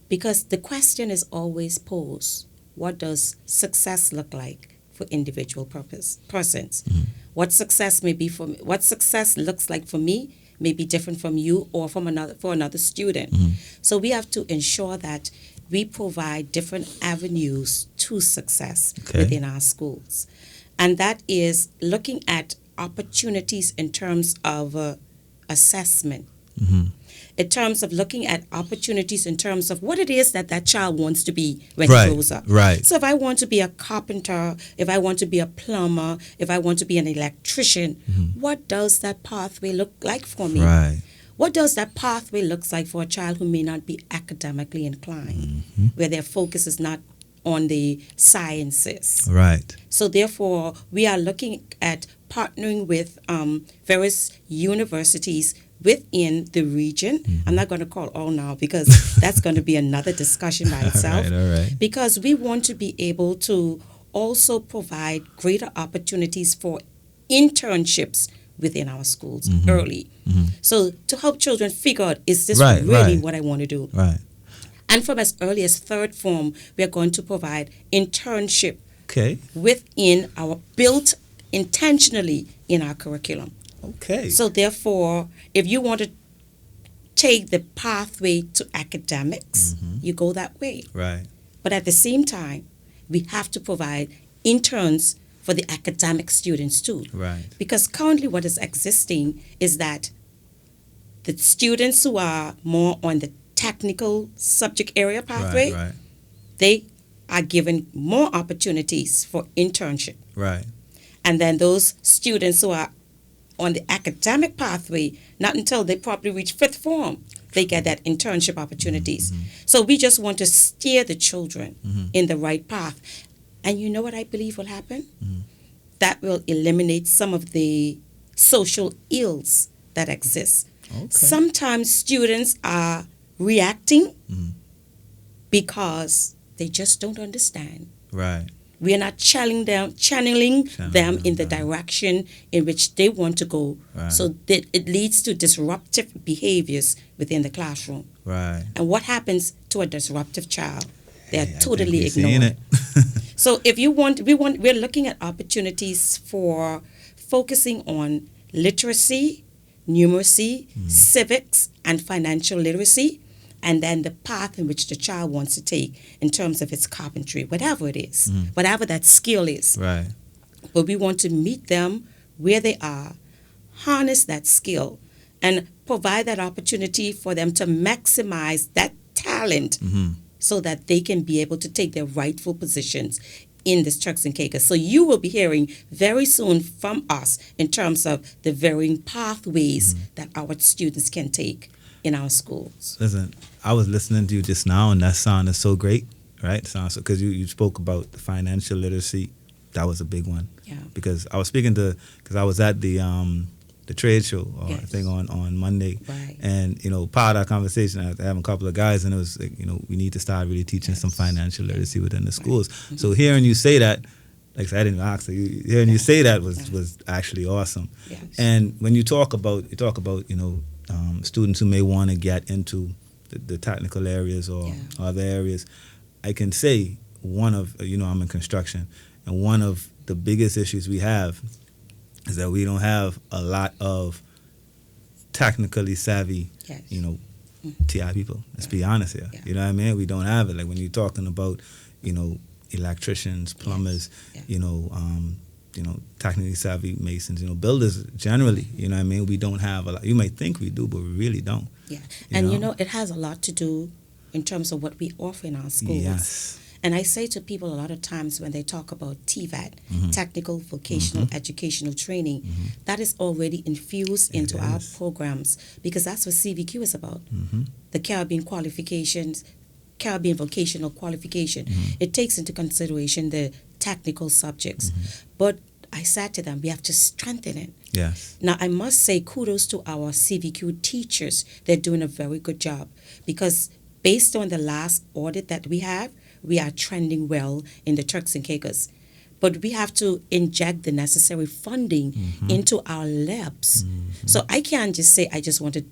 Because the question is always posed, what does success look like for individual persons? What success may be for me, what success looks like for me may be different from you or for another student. So we have to ensure that we provide different avenues to success Okay. within our schools. And that is looking at opportunities in terms of assessment, in terms of looking at opportunities in terms of what it is that child wants to be when Right, he grows up. right. So if I want to be a carpenter, if I want to be a plumber, if I want to be an electrician, what does that pathway look like for me? Right. What does that pathway look like for a child who may not be academically inclined, where their focus is not on the sciences? Right. So therefore, we are looking at partnering with various universities within the region. I'm not going to call all now because that's going to be another discussion by itself. All right. Because we want to be able to also provide greater opportunities for internships within our schools Mm-hmm. early. Mm-hmm. So to help children figure out, is this Right, really right. what I want to do? Right. And from as early as third form, we are going to provide internship Okay. within our built intentionally in our curriculum. Okay. So therefore, if you want to take the pathway to academics, you go that way. Right. But at the same time, we have to provide interns for the academic students too. Right. Because currently what is existing is that the students who are more on the technical subject area pathway, Right. they are given more opportunities for internship. Right. And then those students who are on the academic pathway, not until they probably reach fifth form, they get that internship opportunities. So we just want to steer the children in the right path. And you know what I believe will happen? That will eliminate some of the social ills that exist. Okay. Sometimes students are reacting because they just don't understand. Right. We are not channeling them in the direction in which they want to go. Right. So that it leads to disruptive behaviors within the classroom. Right. And what happens to a disruptive child? They are Hey, I think totally we've seen ignored. it. So if you want, we're looking at opportunities for focusing on literacy, numeracy, civics, and financial literacy, and then the path in which the child wants to take in terms of its carpentry, whatever it is, whatever that skill is. Right. But we want to meet them where they are, harness that skill, and provide that opportunity for them to maximize that talent so that they can be able to take their rightful positions in this Turks and Caicos. So you will be hearing very soon from us in terms of the varying pathways that our students can take in our schools. Listen, I was listening to you just now, and that sounded so great, right? Sounds so, because you spoke about the financial literacy. That was a big one. Yeah. Because I was speaking to, because I was at the trade show Yes. thing on Monday, Right. and part of that conversation, I was having a couple of guys, and it was like, we need to start really teaching some financial literacy within the schools. So hearing you say that, like I said, I didn't ask you. Hearing you say that was actually awesome. Yes. And when you talk about students who may want to get into the technical areas or other areas, I can say one of, I'm in construction, and one of the biggest issues we have is that we don't have a lot of technically savvy, Yes. TI people. Let's be honest here. Yeah. You know what I mean? We don't have it. Like when you're talking about, electricians, plumbers, Yes. technically savvy masons, builders generally, we don't have a lot. You might think we do, but we really don't. Yeah. You And know? it has a lot to do in terms of what we offer in our schools. Yes. And I say to people a lot of times when they talk about TVET, technical vocational educational training, that is already infused into our is. programs because that's what CVQ is about. The Caribbean qualifications, Caribbean vocational qualification. It takes into consideration the technical subjects. But I said to them, we have to strengthen it. Yes. Now, I must say kudos to our CVQ teachers. They're doing a very good job because based on the last audit that we have, we are trending well in the Turks and Caicos. But we have to inject the necessary funding into our labs. So I can't just say, I just want to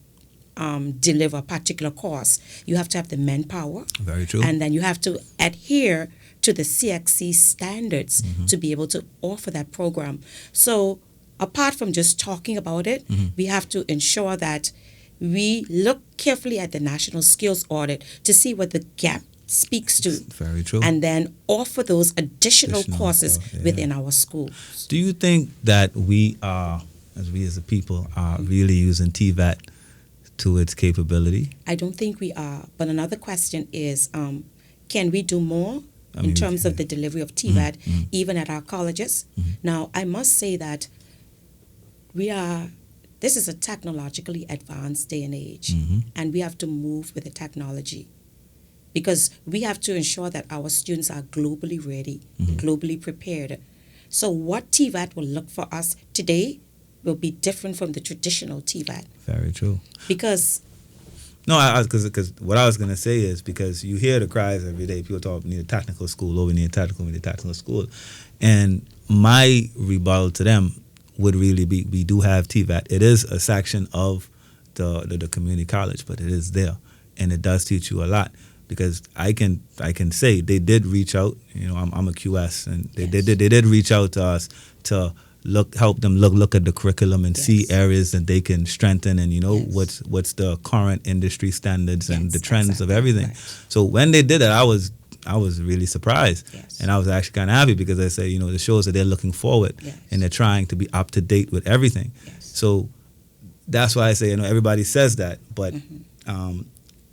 deliver a particular course. You have to have the manpower. Very true. And then you have to adhere to the CXC standards to be able to offer that program. So apart from just talking about it, we have to ensure that we look carefully at the national skills audit to see what the gap speaks to. Very true. And then offer those additional Additional courses course, yeah. within our schools. Do you think that we as a people, are really using TVET to its capability? I don't think we are. But another question is, can we do more I mean, in terms we of the delivery of TVET, even at our colleges? Now, I must say that this is a technologically advanced day and age, and we have to move with the technology because we have to ensure that our students are globally ready, globally prepared. So what TVET will look for us today will be different from the traditional TVET Very true. because No, because what I was going to say is because you hear the cries every day. People talk, we need a technical school, we need a technical school. And my rebuttal to them, would really be, we do have TVET. It is a section of the community college, but it is there, and it does teach you a lot. Because I can say they did reach out. You know, I'm a QS, and they did reach out to us to help them look at the curriculum and see areas that they can strengthen, and you know what's the current industry standards and the trends of everything. Right. So when they did it, I was really surprised, and I was actually kind of happy because I say, you know, it shows that they're looking forward and they're trying to be up to date with everything. So that's why I say, you know, everybody says that, but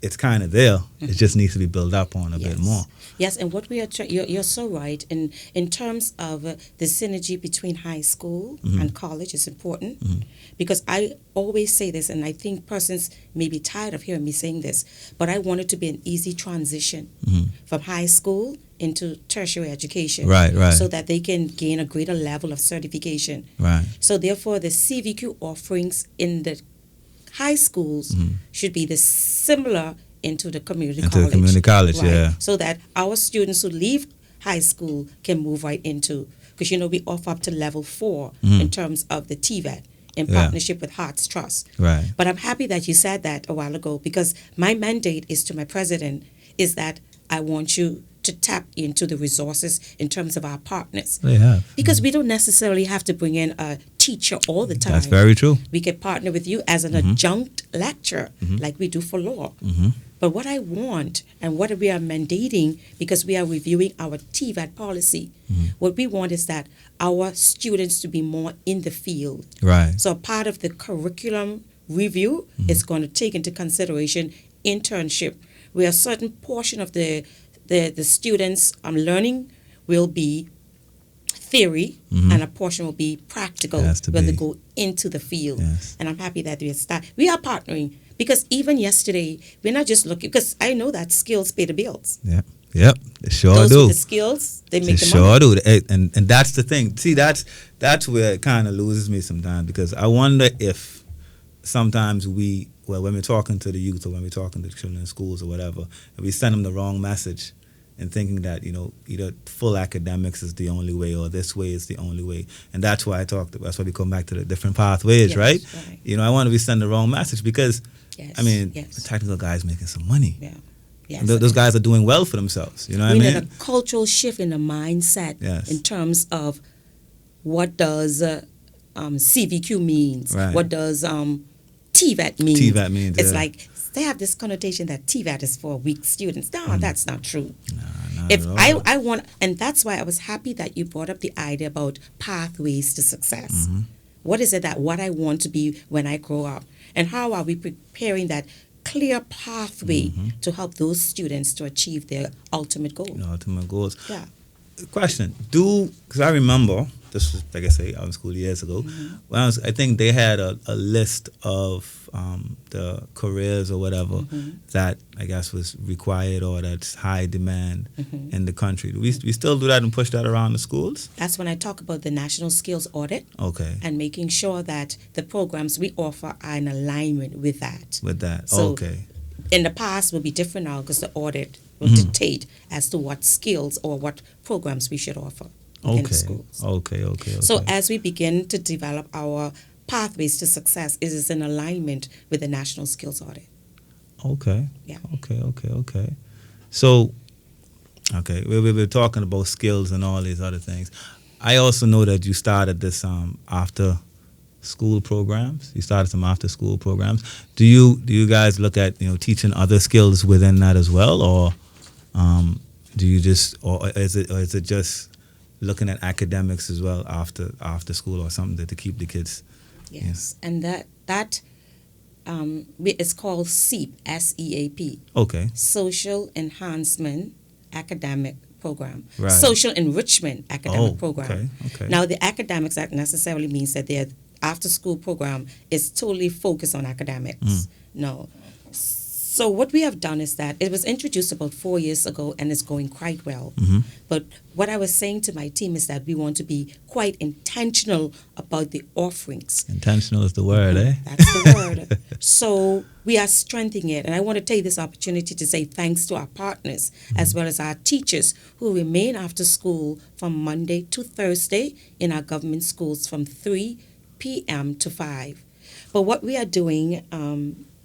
it's kind of there. It just needs to be built up on a bit more. Yes, and what we are you're so right. In terms of the synergy between high school and college is important, because I always say this, and I think persons may be tired of hearing me saying this, but I want it to be an easy transition from high school into tertiary education, right, so that they can gain a greater level of certification. Right. So therefore, the CVQ offerings in the high schools should be the similar into the community college. The community college, right? yeah. So that our students who leave high school can move right into, because you know we offer up to level 4 in terms of the TVET in partnership with Hearts Trust. Right. But I'm happy that you said that a while ago, because my mandate is to my president is that I want you to tap into the resources in terms of our partners. They have. Because we don't necessarily have to bring in a teacher all the time. That's very true. We can partner with you as an adjunct lecturer, like we do for law. But what I want and what we are mandating, because we are reviewing our TVET policy, what we want is that our students to be more in the field. Right. So part of the curriculum review is going to take into consideration internship, where a certain portion of the students' learning will be theory and a portion will be practical when they go into the field. And I'm happy that we are partnering, because even yesterday we're not just looking, because I know that skills pay the bills. Yep, they sure Those do. with the skills, they make the sure money. do. And that's the thing. See, that's where it kind of loses me sometimes, because I wonder if sometimes when we're talking to the youth or when we're talking to the children in schools or whatever, if we send them the wrong message and thinking that, you know, either full academics is the only way or this way is the only way. And that's why that's why we come back to the different pathways, right? You know, I want to be sending the wrong message because, I mean, the technical guy's making some money. Those guys are doing well for themselves. You know what I mean? We need a cultural shift in the mindset in terms of what does CVQ means, what does TVET means. TVET means, it's like they have this connotation that TVET is for weak students. No, that's not true. No, not at all. I want, and that's why I was happy that you brought up the idea about pathways to success. What is it that what I want to be when I grow up, and how are we preparing that clear pathway to help those students to achieve their ultimate goal? Ultimate goals. Yeah. Question: because I remember this was, like I say, I was in school years ago. When I think they had a list of the careers or whatever that I guess was required or that's high demand in the country. Do we still do that and push that around the schools? That's when I talk about the national skills audit. Okay. And making sure that the programs we offer are in alignment with that. So, okay. In the past will be different now, because the audit will dictate as to what skills or what programs we should offer in the schools. Okay. So as we begin to develop our pathways to success, it is in alignment with the national skills audit. Okay. Yeah. Okay. So, we were talking about skills and all these other things. I also know that you started this after school programs. You started some after school programs. Do you guys look at, you know, teaching other skills within that as well, or do you just, or is it just looking at academics as well after school or something to keep the kids? Yes, and that it's called SEAP, SEAP. Okay. Social Enhancement Academic Program. Right. Social Enrichment Academic Program. Okay. Now, the academics, that necessarily means that their after-school program is totally focused on academics. No. So what we have done is that it was introduced about 4 years ago and it's going quite well. But what I was saying to my team is that we want to be quite intentional about the offerings. Intentional is the word, eh? That's the word. So we are strengthening it. And I want to take this opportunity to say thanks to our partners as well as our teachers who remain after school from Monday to Thursday in our government schools from 3 p.m. to 5. But what we are doing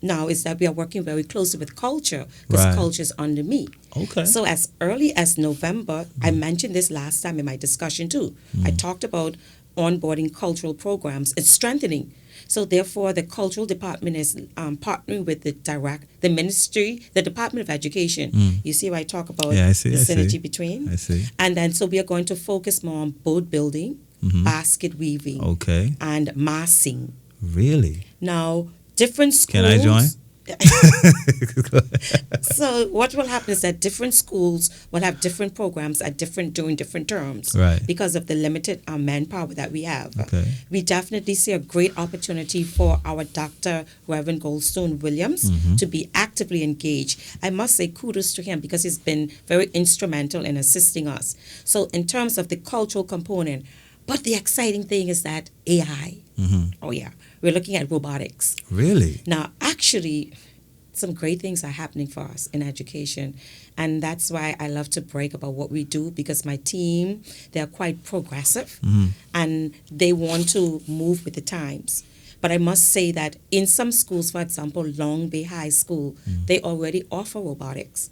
now is that we are working very closely with culture because Right. culture is under me. Okay. So as early as November, I mentioned this last time in my discussion too. I talked about onboarding cultural programs and strengthening. So therefore, the cultural department is partnering with the ministry, the Department of Education. You see why I talk about Yeah, I see, the I see. synergy between? I see. And then so we are going to focus more on boat building, basket weaving, Okay. and massing. Really? Now, different schools. Can I join? So what will happen is that different schools will have different programs at during different terms, Right. because of the limited manpower that we have. Okay. We definitely see a great opportunity for our Dr. Reverend Goldstone Williams to be actively engaged. I must say kudos to him because he's been very instrumental in assisting us. So in terms of the cultural component, but the exciting thing is that AI. Oh yeah, we're looking at robotics. Really? Now, actually, some great things are happening for us in education. And that's why I love to brag about what we do because my team, they're quite progressive and they want to move with the times. But I must say that in some schools, for example, Long Bay High School, they already offer robotics.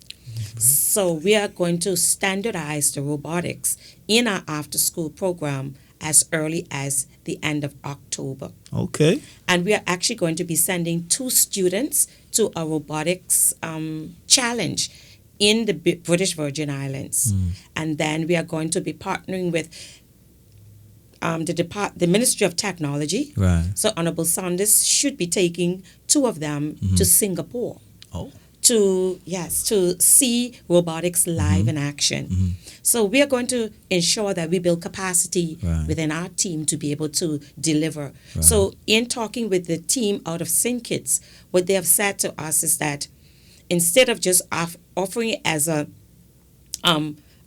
So we are going to standardize the robotics in our after-school program as early as the end of October. Okay. And we are actually going to be sending 2 students to a robotics challenge in the British Virgin Islands. And then we are going to be partnering with the Ministry of Technology. Right. So Honorable Saunders should be taking 2 of them to Singapore Oh. to see robotics live in action. So we are going to ensure that we build capacity Right. within our team to be able to deliver. So in talking with the team out of SynKids, what they have said to us is that instead of just offering it as a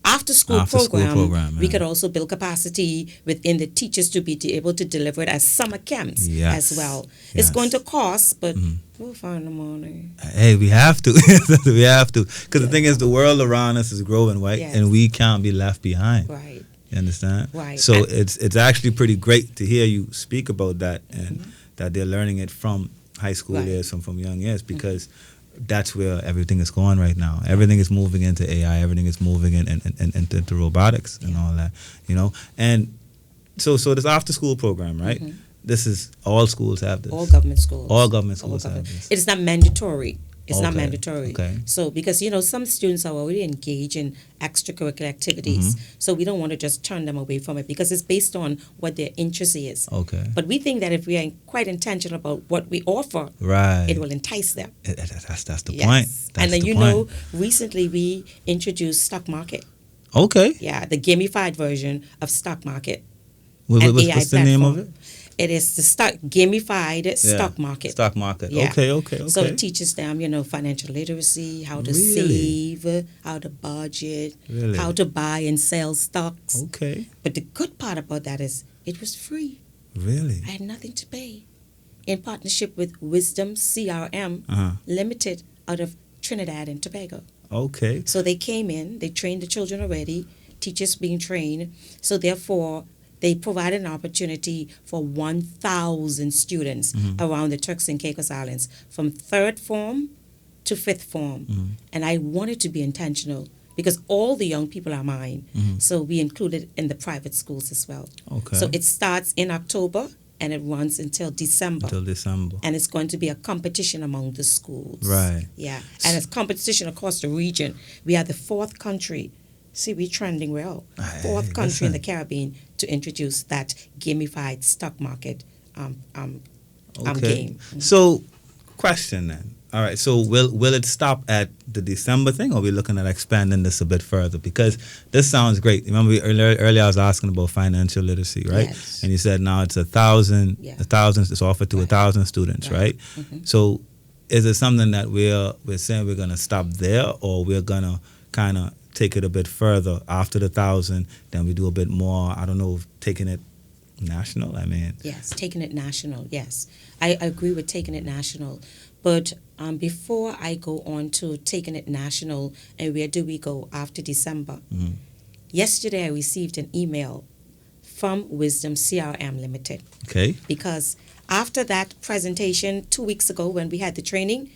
after-school program, we yeah. could also build capacity within the teachers to be able to deliver it as summer camps Yes. as well. Yes. It's going to cost, but we'll find the money. Hey, we have to. We have to. Because the thing is, the world around us is growing, right? Yes. And we can't be left behind. Right. You understand? Right. So And- it's actually pretty great to hear you speak about that and that they're learning it from high school Right. years, from young years, because that's where everything is going right now. Everything is moving into AI. Everything is moving into robotics and all that, you know. And so this after school program, right? This is all schools have this. All government schools. All government schools have this. It is not mandatory. It's not Okay, mandatory. okay. So because some students are already engaged in extracurricular activities, so we don't want to just turn them away from it because it's based on what their interest is. Okay. But we think that if we are quite intentional about what we offer, Right. it will entice them. That's the Yes. point. That's And then the point. recently we introduced stock market. Okay. Yeah, the gamified version of stock market. What's an AI the name of it? platform. It is the gamified stock market. Stock market. Yeah. Okay. So it teaches them, financial literacy, how to Really? save, how to budget, Really? how to buy and sell stocks. Okay. But the good part about that is it was free. Really? I had nothing to pay. In partnership with Wisdom CRM Uh-huh. Limited out of Trinidad and Tobago. Okay. So they came in, they trained the children already, teachers being trained. So therefore, they provided an opportunity for 1,000 students around the Turks and Caicos Islands from 3rd form to 5th form. And I wanted to be intentional because all the young people are mine. So we included in the private schools as well. Okay. So it starts in October and it runs until December. Until December. And it's going to be a competition among the schools. Right. Yeah. And it's competition across the region. We are the 4th country. See, we're trending well. 4th country in the Caribbean to introduce that gamified stock market game. So, question then. All right. So, will it stop at the December thing, or are we looking at expanding this a bit further? Because this sounds great. Remember earlier I was asking about financial literacy, right? Yes. And you said now it's 1,000. Yeah. 1,000 is offered to 1,000 students, right? So, is it something that we're saying we're gonna stop there, or we're gonna kind of take it a bit further after the 1,000? Then we do a bit more. I don't know, taking it national. I mean, Yes, taking it national. Yes, I agree with taking it national. But before I go on to taking it national, and where do we go after December? Yesterday, I received an email from Wisdom CRM Limited. Okay. Because after that presentation 2 weeks ago when we had the training,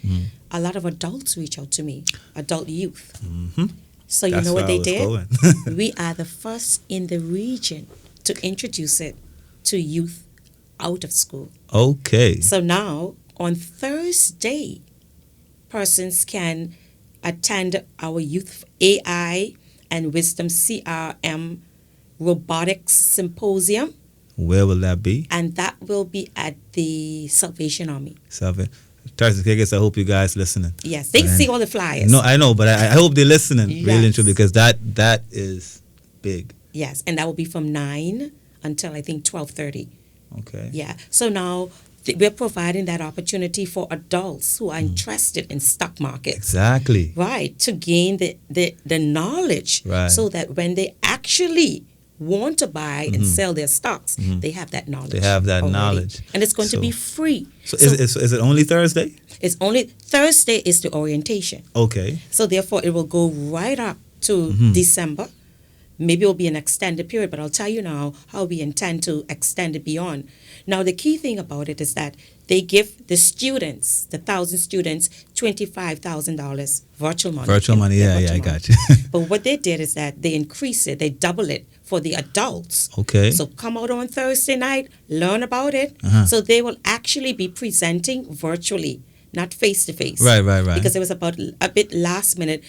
a lot of adults reached out to me, adult youth. So you That's know what where I they was did? going. We are the first in the region to introduce it to youth out of school. Okay. So now on Thursday, persons can attend our Youth AI and Wisdom CRM Robotics Symposium, Where will that be? and that will be at the Salvation Army. Seven. Turks and Caicos, I hope you guys listening. Yes, they see all the flyers. No, I know, but I hope they're listening really and Yes. true, because that is big. Yes, and that will be from 9 until I think 12:30. Okay. Yeah. So now we're providing that opportunity for adults who are interested in stock markets. Exactly. Right, to gain the knowledge, Right. so that when they actually want to buy and sell their stocks, they have that knowledge. They have that already. knowledge. And it's going to So- be free. So is it only Thursday? It's only Thursday is the orientation. Okay. So therefore it will go right up to December. Maybe it will be an extended period, but I'll tell you now how we intend to extend it beyond. Now, the key thing about it is that they give the students, the 1,000 students, $25,000 virtual money. Virtual money, yeah, virtual I money. got you. But what they did is that they increase it, they double it for the adults. Okay. So come out on Thursday night, learn about it. So they will actually be presenting virtually, not face to face. Right. Because it was about a bit last minute.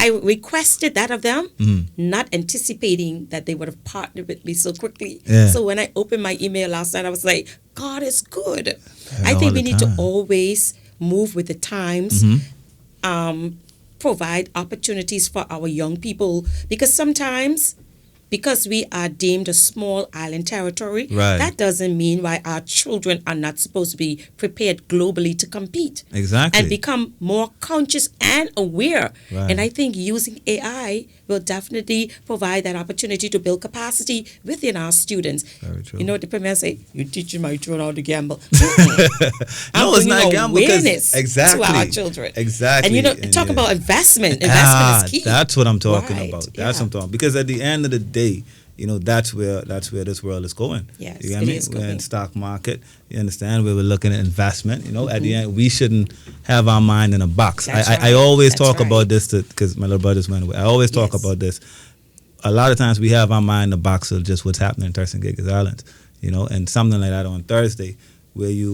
I requested that of them, not anticipating that they would have partnered with me so quickly. Yeah. So when I opened my email last night, I was like, God is good. Yeah, I all think we the need to time. always move with the times. Provide opportunities for our young people, because sometimes, because we are deemed a small island territory, Right. that doesn't mean why our children are not supposed to be prepared globally to compete Exactly. and become more conscious and aware. Right. And I think using AI will definitely provide that opportunity to build capacity within our students. Very true. You know what the premier say? You're teaching my children how to gamble. No, it's not gamble, because- awareness exactly. to our children. Exactly. And you know, And talk yeah. about investment. Investment is key. That's what I'm talking Right, about. That's yeah. what I'm talking. Because at the end of the day, you know, that's where this world is going. Yes, you get it me? is We're in going. stock market. You understand? Where we're looking at investment. You know, at the end, we shouldn't have our mind in a box. That's I right. always That's talk right. about this because my little brothers went away. I always talk Yes. about this. A lot of times we have our mind in a box of just what's happening in Turks and Caicos Islands. You know, and something like that on Thursday, where you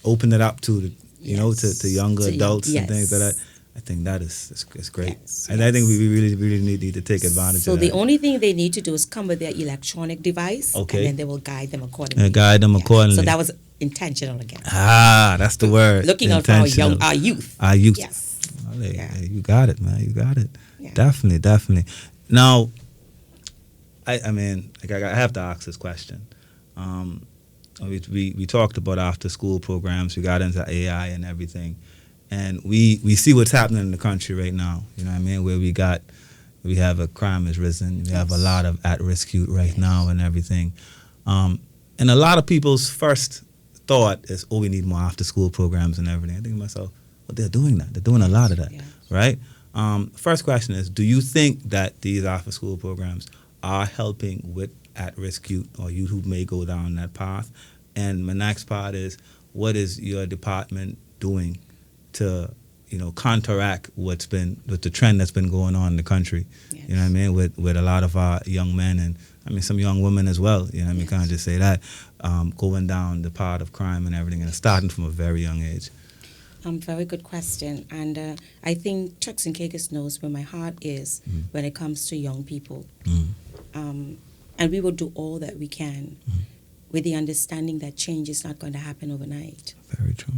open it up to the, you know, to younger To young- adults and things like yes. that. I think that is great. Yes, And I think yes. we really need to take advantage So of that. the only thing they need to do is come with their electronic device, Okay. and then they will guide them accordingly. And guide them Yeah. accordingly. So that was intentional again. That's the word. Looking out for our Intentional. our youth. Our youth. Yes. Oh, hey, Yeah. hey, you got it, man. You got it. Yeah. Definitely. Now, I mean, like, I have to ask this question. We talked about after school programs. We got into AI and everything, and we see what's happening in the country right now. You know what I mean? Where we have a crime has risen. We have a Yes. lot of at-risk youth right now and everything. And a lot of people's first thought is, oh, we need more after-school programs and everything. I think to myself, well, they're doing that. They're doing a lot of that, Yeah. right? First question is, do you think that these after-school programs are helping with at-risk youth or youth who may go down that path? And my next part is, what is your department doing to, you know, counteract with the trend that's been going on in the country? Yes. You know what I mean? With a lot of our young men and, I mean, some young women as well. You know what I mean? Yes. Can't just say that. Going down the path of crime and everything, and starting from a very young age. Very good question. And I think Turks and Caicos knows where my heart is when it comes to young people. And we will do all that we can with the understanding that change is not going to happen overnight. Very true.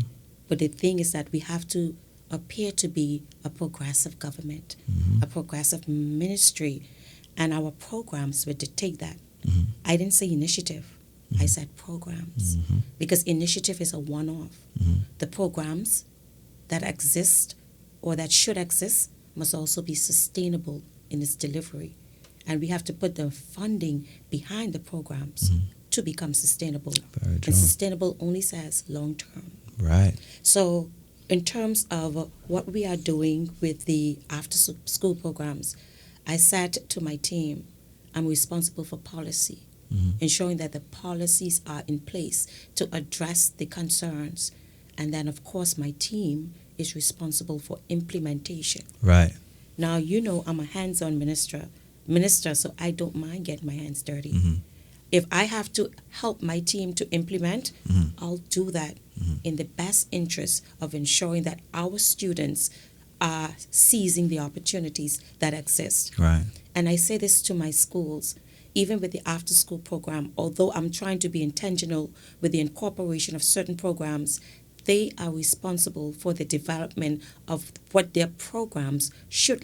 But the thing is that we have to appear to be a progressive government, a progressive ministry, and our programs will dictate that. I didn't say initiative. I said programs. Because initiative is a one-off. The programs that exist or that should exist must also be sustainable in its delivery. And we have to put the funding behind the programs to become sustainable. Very true. And sustainable only says long-term. Right. So in terms of what we are doing with the after-school programs, I said to my team, I'm responsible for policy. ensuring that the policies are in place to address the concerns. And then, of course, my team is responsible for implementation. Right. Now, you know, I'm a hands-on minister, so I don't mind getting my hands dirty. If I have to help my team to implement, I'll do that in the best interest of ensuring that our students are seizing the opportunities that exist. Right. And I say this to my schools, even with the after-school program, although I'm trying to be intentional with the incorporation of certain programs, they are responsible for the development of what their programs should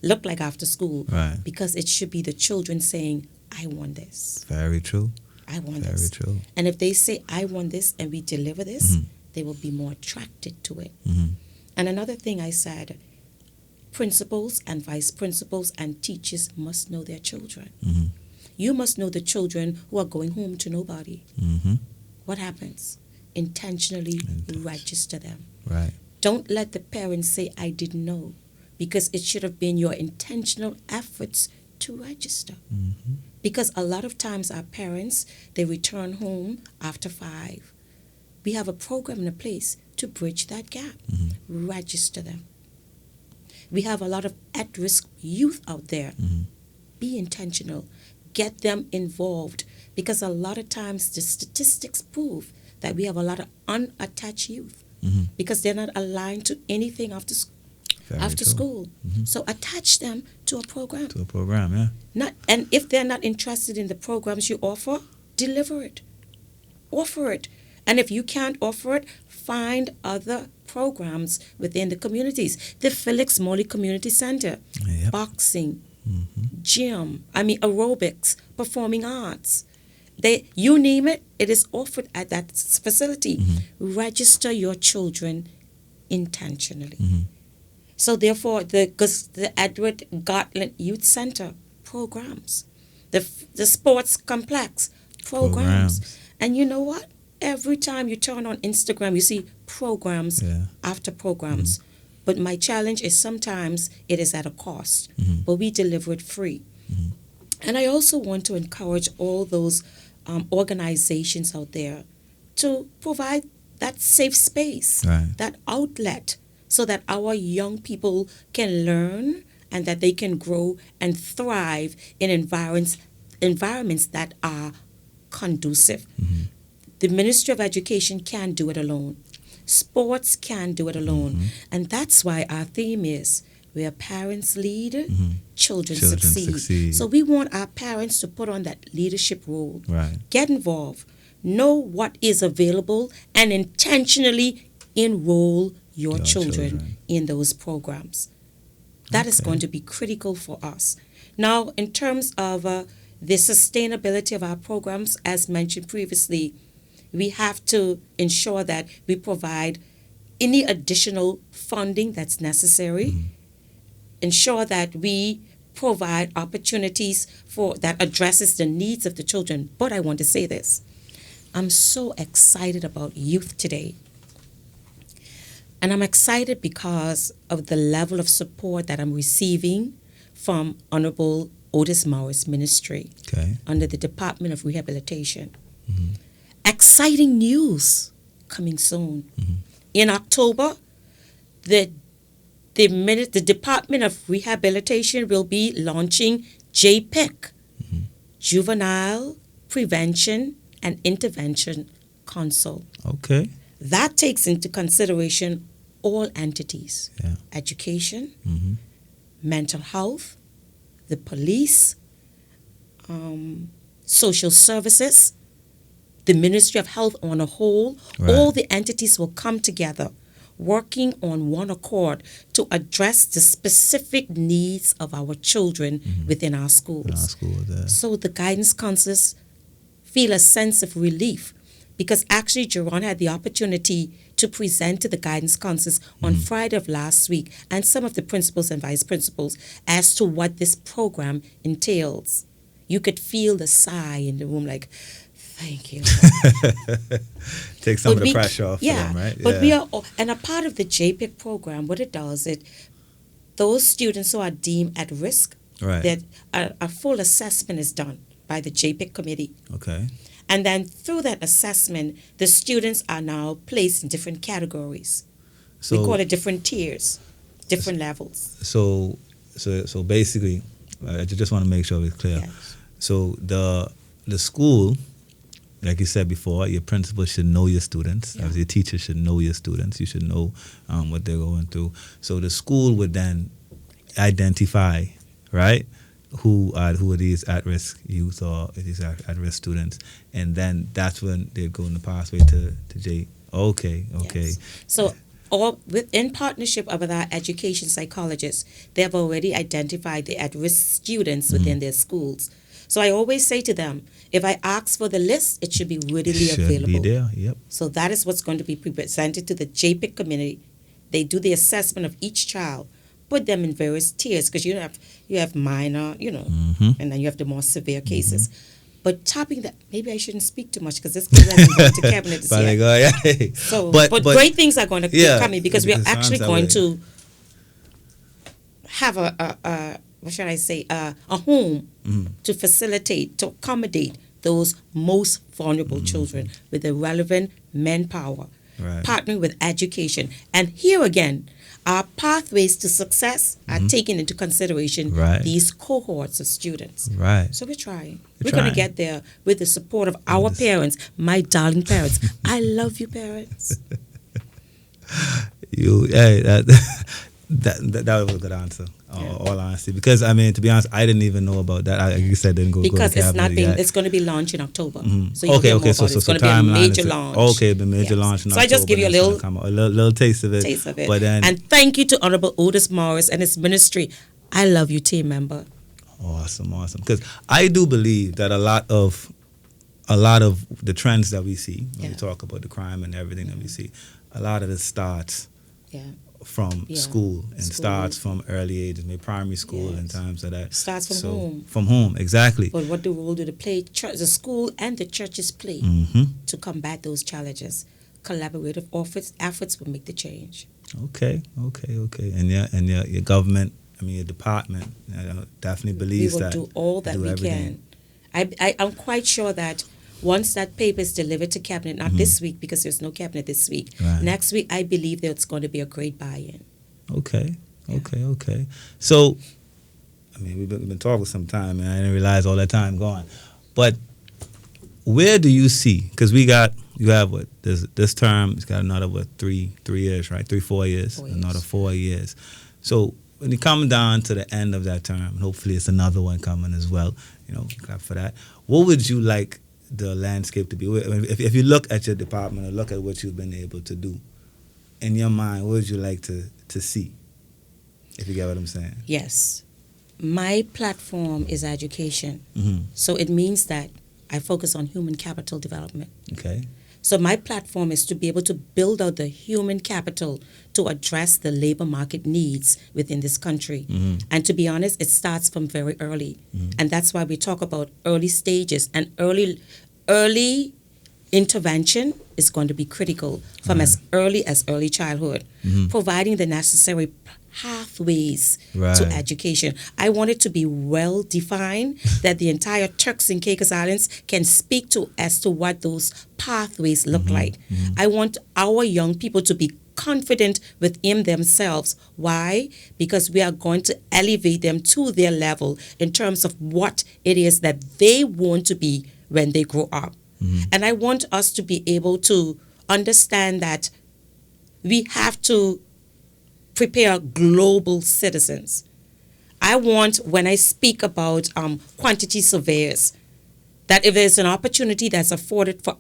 look like after school. Right. Because it should be the children saying, I want this. Very true. I want Very this. true. And if they say, I want this, and we deliver this, they will be more attracted to it. And another thing I said, principals and vice principals and teachers must know their children. You must know the children who are going home to nobody. What happens? Intentionally register them. Right. Don't let the parents say, I didn't know, because it should have been your intentional efforts to register. Because a lot of times our parents, they return home after 5. We have a program in place to bridge that gap. Register them. We have a lot of at-risk youth out there. Be intentional. Get them involved, because a lot of times the statistics prove that we have a lot of unattached youth because they're not aligned to anything after school. So attach them to a program. To a program, yeah. And if they're not interested in the programs you offer, deliver it. Offer it. And if you can't offer it, find other programs within the communities. The Felix Morley Community Center, boxing, gym, aerobics, performing arts. You name it, it is offered at that facility. Register your children intentionally. So therefore, the Edward Gartland Youth Center programs, the sports complex programs. And you know what? Every time you turn on Instagram, you see programs after programs. But my challenge is sometimes it is at a cost, but we deliver it free. And I also want to encourage all those organizations out there to provide that safe space, that outlet, so that our young people can learn and that they can grow and thrive in environments that are conducive. The Ministry of Education can't do it alone. Sports can't do it alone. And that's why our theme is, where parents lead, children succeed. So we want our parents to put on that leadership role. Get involved. Know what is available and intentionally enroll your children in those programs. That is going to be critical for us. Now, in terms of the sustainability of our programs, as mentioned previously, we have to ensure that we provide any additional funding that's necessary. Ensure that we provide opportunities that addresses the needs of the children. But I want to say this. I'm so excited about youth today. And I'm excited because of the level of support that I'm receiving from Honorable Otis Morris Ministry under the Department of Rehabilitation. Exciting news coming soon. In October, the Department of Rehabilitation will be launching JPIC, Juvenile Prevention and Intervention Council. That takes into consideration all entities, education, mental health, the police, social services, the Ministry of Health on a whole. All the entities will come together working on one accord to address the specific needs of our children within our schools. So the guidance counselors feel a sense of relief, because actually Jerron had the opportunity to present to the guidance counselors on Friday of last week, and some of the principals and vice principals, as to what this program entails. You could feel the sigh in the room, like, thank you. Take some of the pressure off them, right? But we are, and a part of the JPIC program, what it does, those students who are deemed at risk, that a full assessment is done by the JPIC committee. Okay. And then through that assessment, the students are now placed in different categories. We call So it different tiers, different levels. so basically, I just want to make sure it's clear. Yes. So the school, like you said before, your principal should know your students. Yeah. As your teacher should know your students. You should know what they're going through. So the school would then identify, right, who are these at-risk youth or these at-risk students, and then that's when they go in the pathway to J. Okay. Yes. So, all in partnership with our education psychologists, they have already identified the at-risk students within their schools. So I always say to them, if I ask for the list, it should be readily Should available. be there. Yep. So that is what's going to be presented to the JPIC committee. They do the assessment of each child, put them in various tiers because you have minor, Mm-hmm. and then you have the more severe cases. But topping that, maybe I shouldn't speak too much because this goes into cabinet this But year. I go, yeah. So, but great things are going to be yeah, coming because we are it sounds actually that going way. to have a what should I say, a home to facilitate, to accommodate those most vulnerable children with the relevant manpower, Right. partnering with education. And here again, our pathways to success are taking into consideration Right. these cohorts of students. Right. So we're trying. We're We're going to trying. get there with the support of our parents, my darling parents. I love you, parents. That was a good answer. All honesty, because I mean, to be honest, I didn't even know about that. Like you said, didn't go Because go to it's not cabinet being, yet. it's going to be launched in October. So you'll Okay, hear more okay. about it. It's going to be a timeline major is- launch. Okay, the major Yes. launch. In So I just October, give you a that's gonna little come out. a little taste of it. taste of it. But then, And thank you to Honorable Otis Morris and his ministry. I love you, team member. awesome. Because I do believe that a lot of the trends that we see when we Yeah. talk about the crime and everything that we see, a lot of it starts Yeah. from Yeah. school and School. starts from early ages, maybe primary school and Yes. times like that. Starts from home. From home, exactly. But what role do the school and the churches play Mm-hmm. to combat those challenges? Collaborative efforts will make the change. Okay. And your government, I mean your department, definitely believes we will that. do all that do we everything. can. I'm quite sure that once that paper is delivered to cabinet, not this week because there's no cabinet this week. Right. Next week, I believe there's going to be a great buy-in. Okay. So, I mean, we've been talking some time, and I didn't realize all that time gone. But where do you see? Because you have what? This term, it's got another 3 years, right? 4 years, 4 years. another 4 years. So when you come down to the end of that term, and hopefully it's another one coming as well. Clap for that. What would you like the landscape to be? If you look at your department or look at what you've been able to do, in your mind, what would you like to see? If you get what I'm saying. Yes. My platform is education. Mm-hmm. So it means that I focus on human capital development. Okay. So my platform is to be able to build out the human capital to address the labor market needs within this country. Mm-hmm. And to be honest, it starts from very early. And that's why we talk about early stages and early intervention is going to be critical from as early childhood, providing the necessary pathways to Right. education. I want it to be well defined that the entire Turks and Caicos Islands can speak to as to what those pathways look like. I want our young people to be confident within themselves. Why? Because we are going to elevate them to their level in terms of what it is that they want to be when they grow up. And I want us to be able to understand that we have to prepare global citizens. I want, when I speak about quantity surveyors, that if there's an opportunity that's afforded for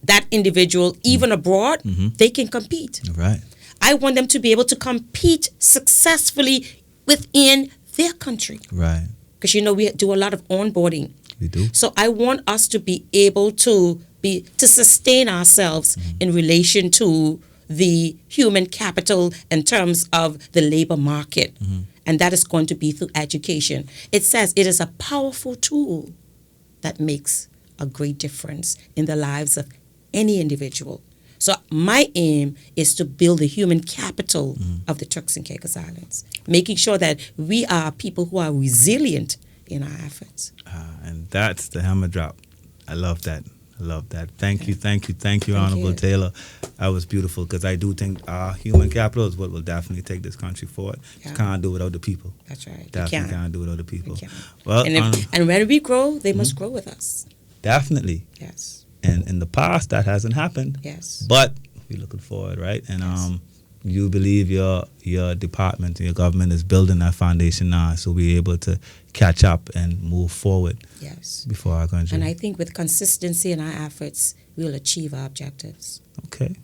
that individual, even abroad, they can compete. Right. I want them to be able to compete successfully within their country. Right. Because, we do a lot of onboarding. We do. So I want us to be able to sustain ourselves in relation to the human capital in terms of the labor market. And that is going to be through education. It says it is a powerful tool that makes a great difference in the lives of any individual. So my aim is to build the human capital of the Turks and Caicos Islands, making sure that we are people who are resilient in our efforts. And that's the hammer drop. I love that. I love that. Thank you, Thank Honorable you. Taylor. That was beautiful because I do think human capital is what will definitely take this country forward. You Yeah. can't do it without the people. That's right. Definitely can't do it without the people. We can't. Well, And when we grow, they must grow with us. definitely. Yes. And in the past, that hasn't happened. Yes. But we're looking forward, right? And Yes. you believe your department, your government is building that foundation now, so we're able to catch up and move forward Yes. before our country. And I think with consistency in our efforts, we will achieve our objectives. Okay.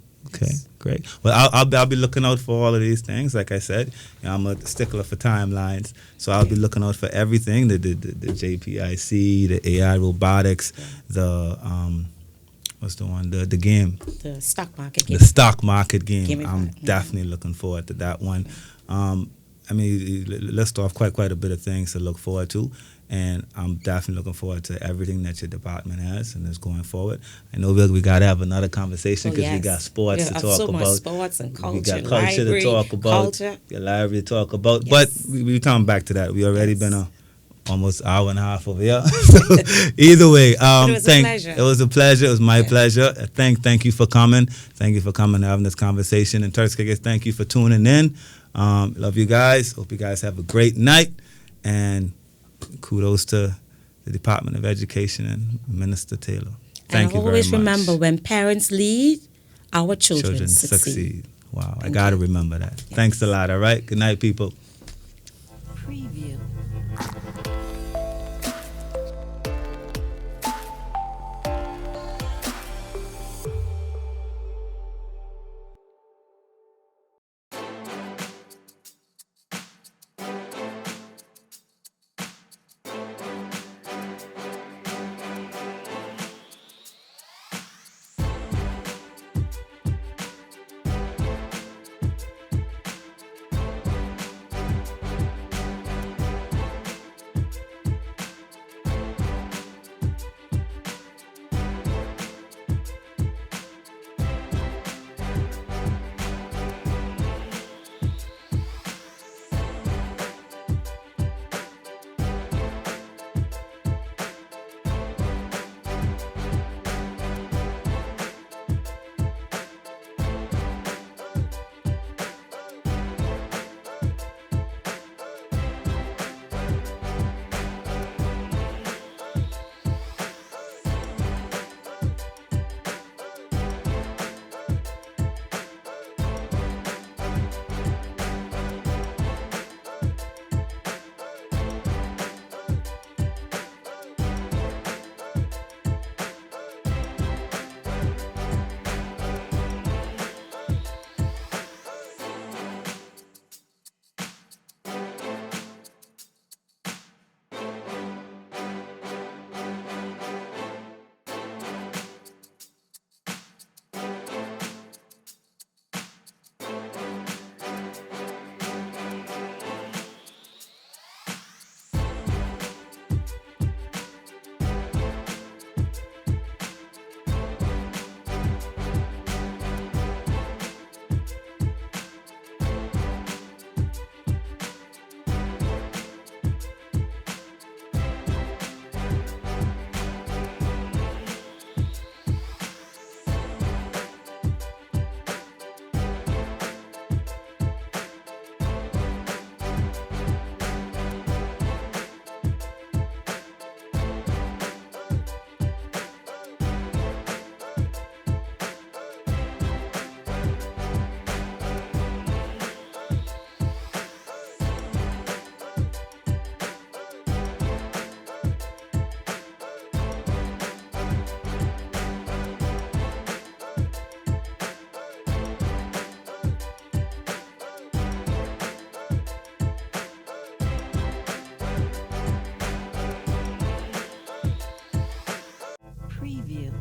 Yes. Great. Well, I'll be looking out for all of these things. Like I said, I'm a stickler for timelines, so I'll be looking out for everything: the JPIC, the AI robotics, the what's the one? The game, The stock market the game. stock market game. Game I'm event. definitely looking forward to that one. I mean, list off quite a bit of things to look forward to. And I'm definitely looking forward to everything that your department has and is going forward. I know we got to have another conversation because we got sports to talk so much about. sports and culture. We got and culture library, to talk about. Culture. Your library to talk about. Yes. But we come back to that. We already Yes. been almost hour and a half over here. So either way, It was a pleasure. It was a pleasure. It was my Yeah. pleasure. Thank you for coming. Thank you for coming and having this conversation. And Turks Kickers, thank you for tuning in. Love you guys. Hope you guys have a great night. And kudos to the Department of Education and Minister Taylor. Thank you very much. And always remember, when parents lead, our children succeed. Wow, I Thank got to you. remember that. Yes. Thanks a lot, all right? Good night, people. Preview. Preview.